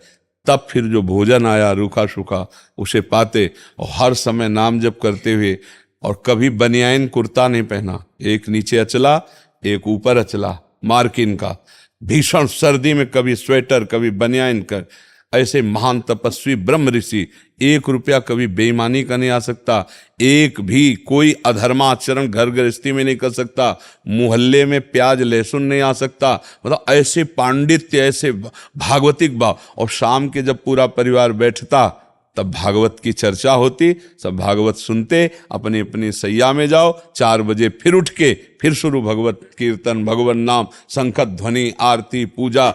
तब फिर जो भोजन आया रूखा सूखा उसे पाते, और हर समय नाम जप करते हुए। और कभी बनियाइन कुर्ता नहीं पहना, एक नीचे अचला एक ऊपर अचला मार्किन का। भीषण सर्दी में कभी स्वेटर कभी बनियाइन कर, ऐसे महान तपस्वी ब्रह्म ऋषि। 1 रुपया कभी बेईमानी का नहीं आ सकता, एक भी कोई अधर्माचरण घर गृहस्थी में नहीं कर सकता, मोहल्ले में प्याज लहसुन नहीं आ सकता। मतलब ऐसे पांडित्य, ऐसे भागवतिक भाव। और शाम के जब पूरा परिवार बैठता तब भागवत की चर्चा होती, सब भागवत सुनते, अपनी अपनी सैया में जाओ, 4 बजे फिर उठ के फिर शुरू भगवत कीर्तन, भगवान नाम, शंखत ध्वनि, आरती, पूजा।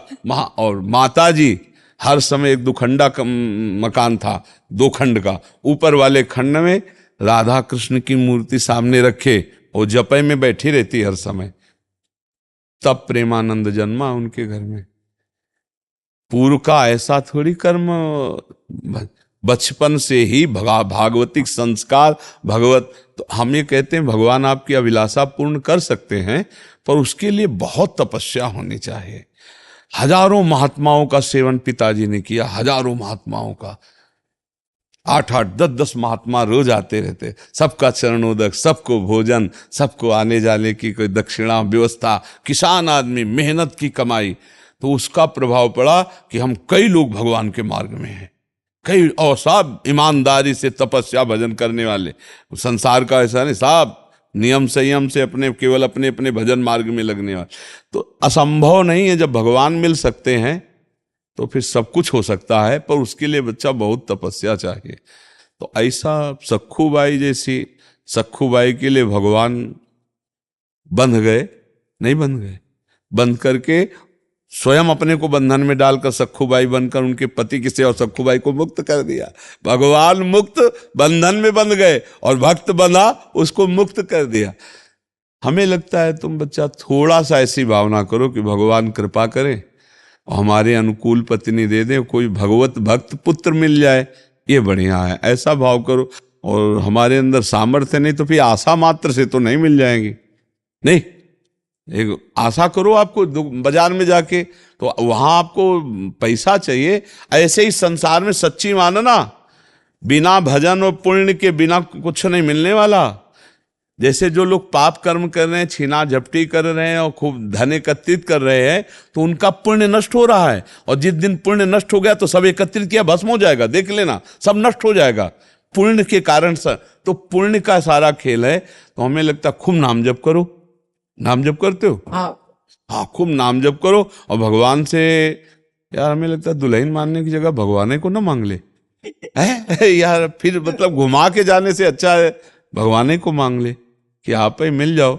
और माता जी हर समय, एक 2 खंडा का मकान था, 2 खंड का, ऊपर वाले खंड में राधा कृष्ण की मूर्ति सामने रखे और जपय में बैठी रहती हर समय। तब प्रेमानंद जन्मा उनके घर में। पूर्व का ऐसा थोड़ी कर्म, बचपन से ही भागवतिक संस्कार भगवत। तो हम ये कहते हैं भगवान आपकी अभिलाषा पूर्ण कर सकते हैं, पर उसके लिए बहुत तपस्या होनी चाहिए। हजारों महात्माओं का सेवन पिताजी ने किया, हजारों महात्माओं का। 8-8, 10-10 महात्मा रोज आते रहते, सबका चरणोदक, सबको भोजन, सबको आने जाने की कोई दक्षिणा व्यवस्था। किसान आदमी, मेहनत की कमाई। तो उसका प्रभाव पड़ा कि हम कई लोग भगवान के मार्ग में हैं, कई, और सब ईमानदारी से तपस्या भजन करने वाले। संसार का ऐसा नहीं, सब नियम संयम से अपने केवल अपने अपने भजन मार्ग में लगने वाले। तो असंभव नहीं है, जब भगवान मिल सकते हैं तो फिर सब कुछ हो सकता है, पर उसके लिए बच्चा बहुत तपस्या चाहिए। तो ऐसा सखूबाई जैसी, सखूबाई के लिए भगवान बंध गए, नहीं बंध गए, बंध करके स्वयं अपने को बंधन में डालकर सखूबाई बनकर उनके पति की सेवा, सखूबाई को मुक्त कर दिया। भगवान मुक्त, बंधन में बंध गए, और भक्त बंधा, उसको मुक्त कर दिया। हमें लगता है तुम बच्चा थोड़ा सा ऐसी भावना करो कि भगवान कृपा करे और हमारे अनुकूल पत्नी दे दे, कोई भगवत भक्त पुत्र मिल जाए, ये बढ़िया है, ऐसा भाव करो। और हमारे अंदर सामर्थ्य नहीं तो फिर आशा मात्र से तो नहीं मिल जाएंगी, नहीं, एक आशा करो। आपको बाजार में जाके तो वहां आपको पैसा चाहिए, ऐसे ही संसार में सच्ची मानना, बिना भजन और पुण्य के बिना कुछ नहीं मिलने वाला। जैसे जो लोग पाप कर्म कर रहे हैं, छीना झपटी कर रहे हैं और खूब धन एकत्रित कर रहे हैं, तो उनका पुण्य नष्ट हो रहा है। और जिस दिन पुण्य नष्ट हो गया तो सब एकत्रित किया भस्म हो जाएगा, देख लेना, सब नष्ट हो जाएगा पुण्य के कारण से। तो पुण्य का सारा खेल है। तो हमें लगता खूब नाम जप करो। नाम जप करते हो? हाँ, खूब नाम जप करो। और भगवान से, यार हमें लगता है दुल्हन मांगने की जगह भगवान को ना मांग ले है यार, फिर मतलब घुमा के जाने से अच्छा है भगवान को मांग ले कि आप ही मिल जाओ।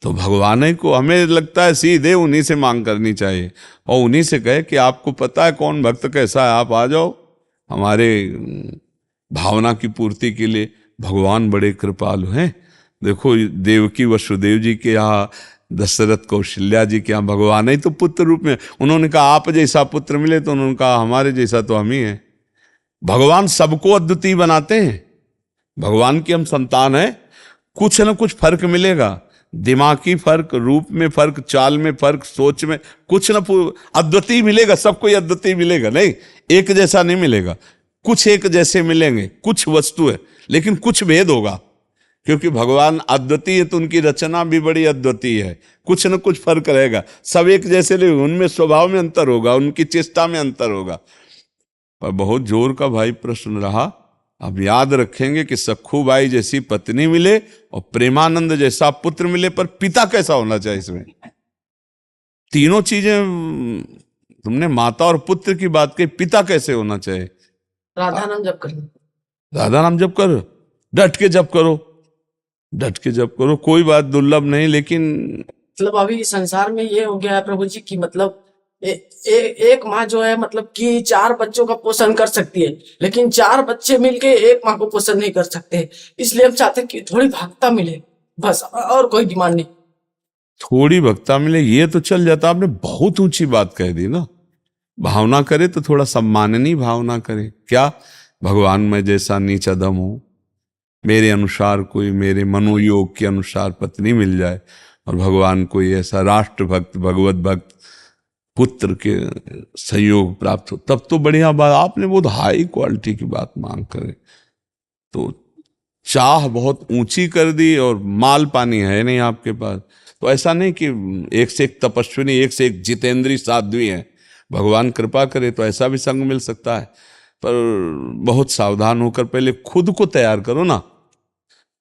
तो भगवान को हमें लगता है सीधे उन्हीं से मांग करनी चाहिए, और उन्हीं से कहे कि आपको पता है कौन भक्त कैसा है, आप आ जाओ हमारे भावना की पूर्ति के लिए। भगवान बड़े कृपालु हैं। देखो देवकी वसुदेव जी के यहाँ, दशरथ कौशल्या जी के यहाँ भगवान ही तो पुत्र रूप में, उन्होंने कहा आप जैसा पुत्र मिले, तो उन्होंने कहा हमारे जैसा तो हम ही हैं। भगवान सबको अद्वितीय बनाते हैं। भगवान की हम संतान हैं, कुछ न कुछ फर्क मिलेगा, दिमागी फर्क, रूप में फर्क, चाल में फर्क, सोच में कुछ न अद्वितीय मिलेगा। सबको अद्वितीय मिलेगा नहीं, एक जैसा नहीं मिलेगा। कुछ एक जैसे मिलेंगे, कुछ वस्तु है, लेकिन कुछ भेद होगा, क्योंकि भगवान अद्वितीय है तो उनकी रचना भी बड़ी अद्वितीय है। कुछ न कुछ फर्क रहेगा, सब एक जैसे नहीं, उनमें स्वभाव में अंतर होगा, उनकी चेष्टा में अंतर होगा। पर बहुत जोर का भाई प्रश्न रहा। अब याद रखेंगे कि सखूबाई जैसी पत्नी मिले और प्रेमानंद जैसा पुत्र मिले, पर पिता कैसा होना चाहिए? इसमें तीनों चीजें, तुमने माता और पुत्र की बात कही, पिता कैसे होना चाहिए? राधा नाम जप करो, राधा नाम जप करो, डट के जप करो, डट के जप करो, कोई बात दुर्लभ नहीं। लेकिन मतलब अभी संसार में ये हो गया है प्रभु जी की, मतलब एक माँ जो है मतलब कि 4 बच्चों का पोषण कर सकती है, लेकिन 4 बच्चे मिलके एक माँ को पोषण नहीं कर सकते। इसलिए हम चाहते हैं कि थोड़ी भक्ता मिले, बस, और कोई डिमांड नहीं। थोड़ी भक्ता मिले ये तो चल जाता। आपने बहुत ऊंची बात कह दी ना। भावना करे तो थोड़ा सम्माननीय भावना करे। क्या भगवान मैं जैसा नीच अधम हूं, मेरे अनुसार कोई, मेरे मनोयोग के अनुसार पत्नी मिल जाए, और भगवान कोई ऐसा राष्ट्र भक्त, भगवत भक्त पुत्र के संयोग प्राप्त हो, तब तो बढ़िया बात। आपने बहुत हाई क्वालिटी की बात मांग करे, तो चाह बहुत ऊंची कर दी और माल पानी है नहीं आपके पास। तो ऐसा नहीं कि एक से एक तपस्विनी, एक से एक जितेंद्रीय साध्वी है। भगवान कृपा करे तो ऐसा भी संग मिल सकता है, पर बहुत सावधान होकर पहले खुद को तैयार करो ना।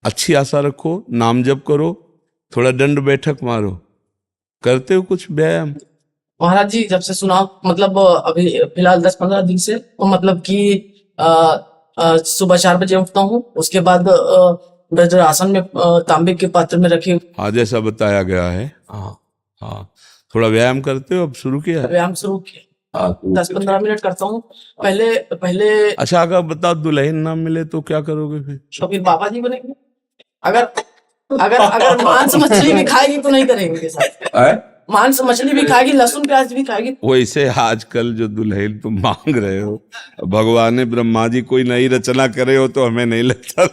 अच्छी आशा रखो, नाम जप करो, थोड़ा दंड बैठक मारो। करते हो कुछ व्यायाम? महाराज जी जब से सुना, मतलब अभी फिलहाल 10-15 दिन से, तो मतलब कि सुबह 4 बजे उठता हूँ, उसके बाद वज्रासन में तांबे के पात्र में रखे, हाँ जैसा बताया गया है। हाँ हाँ, थोड़ा व्यायाम करते हो? अब शुरू किया है? व्यायाम शुरू किया, 10-15 मिनट करता हूँ। पहले अच्छा, अगर बताओ दुल्हन ना मिले तो क्या करोगे फिर? तो फिर बाबा जी बनेंगे। अगर मांस मछली भी खाएगी तो नहीं करेंगे के साथ। मांस मछली भी खाएगी, लहसुन प्याज भी खाएगी। वैसे आजकल जो दुल्हन तुम मांग रहे हो, भगवान ब्रह्मा जी कोई नई रचना करे हो तो हमें नहीं लगता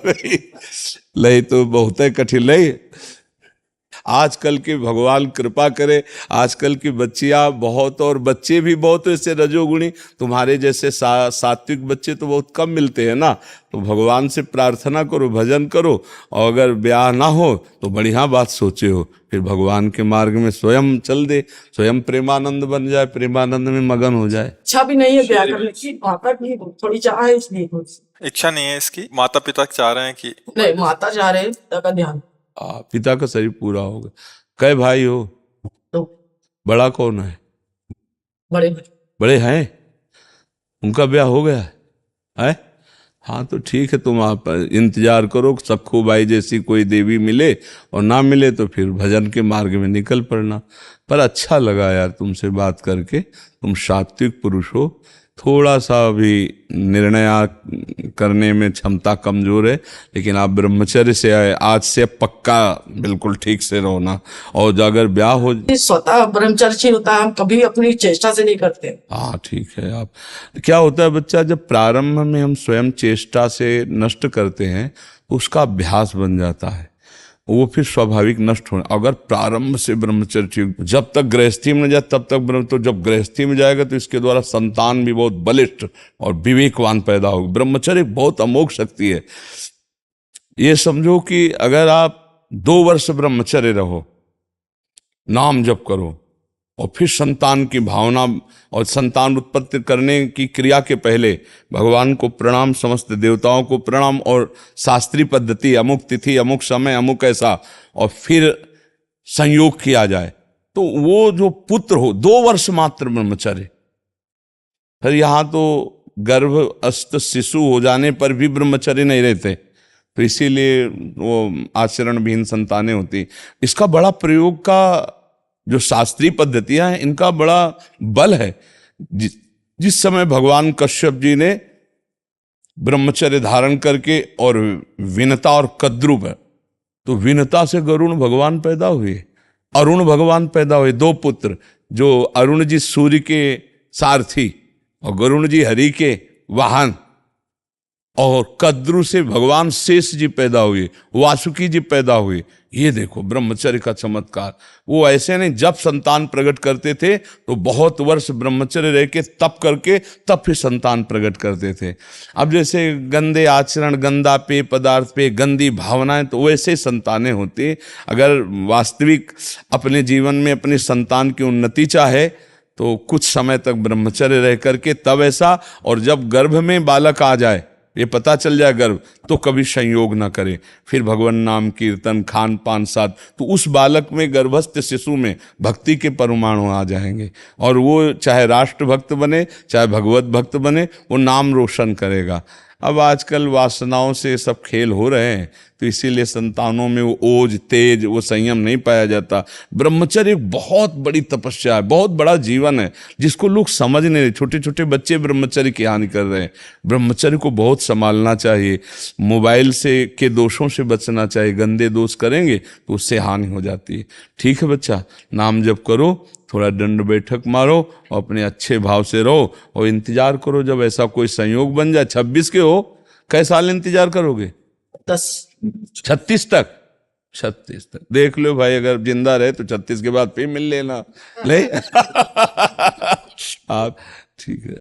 लई तो बहुत है कठिन लई। आजकल के भगवान कृपा करे, आजकल की बच्चियां बहुत और बच्चे भी बहुत ऐसे रजोगुणी, तुम्हारे जैसे सात्विक बच्चे तो बहुत कम मिलते हैं ना। तो भगवान से प्रार्थना करो, भजन करो, और अगर ब्याह ना हो तो बढ़िया बात सोचे हो, फिर भगवान के मार्ग में स्वयं चल दे, स्वयं प्रेमानंद बन जाए, प्रेमानंद में मगन हो जाए। इच्छा भी नहीं है ब्याह करने की, माता की थोड़ी चाह है इसलिए। इच्छा नहीं है इसकी, माता पिता चाह रहे हैं कि नहीं, माता चाह रहे हैं, पिता का ध्यान। पिता का शरीर पूरा होगा। कै भाई हो? तो बड़ा कौन है? बड़े बड़े हैं, उनका ब्याह हो गया है? हाँ तो ठीक है, तुम आप इंतजार करो, सखू बाई जैसी कोई देवी मिले, और ना मिले तो फिर भजन के मार्ग में निकल पड़ना। पर अच्छा लगा यार तुमसे बात करके, तुम सात्विक पुरुष हो, थोड़ा सा भी निर्णय करने में क्षमता कमजोर है, लेकिन आप ब्रह्मचर्य से आए, आज से पक्का बिल्कुल ठीक से रहो ना। और अगर ब्याह हो, स्वतः ब्रह्मचर्य होता है, हम कभी अपनी चेष्टा से नहीं करते। हाँ ठीक है। आप क्या होता है बच्चा, जब प्रारंभ में हम स्वयं चेष्टा से नष्ट करते हैं तो उसका अभ्यास बन जाता है, वो फिर स्वाभाविक नष्ट होना। अगर प्रारंभ से ब्रह्मचर्य, जब तक गृहस्थी में न जाए तब तक ब्रह्म, तो जब गृहस्थी में जाएगा तो इसके द्वारा संतान भी बहुत बलिष्ठ और विवेकवान पैदा होगा। ब्रह्मचर्य बहुत अमोघ शक्ति है। ये समझो कि अगर आप 2 वर्ष ब्रह्मचर्य रहो, नाम जप करो, और फिर संतान की भावना और संतान उत्पत्ति करने की क्रिया के पहले भगवान को प्रणाम, समस्त देवताओं को प्रणाम, और शास्त्रीय पद्धति, अमुक तिथि, अमुक समय, अमुक ऐसा, और फिर संयोग किया जाए, तो वो जो पुत्र हो, 2 वर्ष मात्र ब्रह्मचर्य। फिर यहाँ तो गर्भस्थ शिशु हो जाने पर भी ब्रह्मचर्य नहीं रहते, तो इसीलिए वो आचरण विहीन संतानें होती। इसका बड़ा प्रयोग का जो शास्त्रीय पद्धतियां हैं, इनका बड़ा बल है। जिस समय भगवान कश्यप जी ने ब्रह्मचर्य धारण करके और विनता और कद्रु पर, तो विनता से गरुण भगवान पैदा हुए, अरुण भगवान पैदा हुए, 2 पुत्र, जो अरुण जी सूर्य के सारथी और गरुण जी हरि के वाहन, और कद्रु से भगवान शेष जी पैदा हुए, वासुकी जी पैदा हुए। ये देखो ब्रह्मचर्य का चमत्कार। वो ऐसे नहीं, जब संतान प्रकट करते थे तो बहुत वर्ष ब्रह्मचर्य रह के तप करके तब फिर संतान प्रकट करते थे। अब जैसे गंदे आचरण, गंदा पेय पदार्थ पे, गंदी भावनाएं, तो वैसे संतानें होती। अगर वास्तविक अपने जीवन में अपने संतान की उन्नति चाहे तो कुछ समय तक ब्रह्मचर्य रह करके तब ऐसा, और जब गर्भ में बालक आ जाए, ये पता चल जाए गर्भ, तो कभी संयोग ना करे, फिर भगवान नाम कीर्तन, खान पान साथ, तो उस बालक में, गर्भस्थ शिशु में भक्ति के परमाणु आ जाएंगे, और वो चाहे राष्ट्र भक्त बने, चाहे भगवत भक्त बने, वो नाम रोशन करेगा। अब आजकल वासनाओं से सब खेल हो रहे हैं, तो इसीलिए संतानों में वो ओज, तेज, वो संयम नहीं पाया जाता। ब्रह्मचर्य एक बहुत बड़ी तपस्या है, बहुत बड़ा जीवन है, जिसको लोग समझ नहीं रहे। छोटे छोटे बच्चे ब्रह्मचर्य की हानि कर रहे हैं। ब्रह्मचर्य को बहुत संभालना चाहिए, मोबाइल से के दोषों से बचना चाहिए, गंदे दोष करेंगे तो उससे हानि हो जाती है। ठीक है बच्चा, नाम जप करो, थोड़ा दंड बैठक मारो, और अपने अच्छे भाव से रहो, और इंतजार करो जब ऐसा कोई संयोग बन जाए। 26 के हो, कै साल इंतजार करोगे? 36 तक? 36 तक देख लो भाई, अगर जिंदा रहे तो 36 के बाद फिर मिल लेना। नहीं आप ठीक है।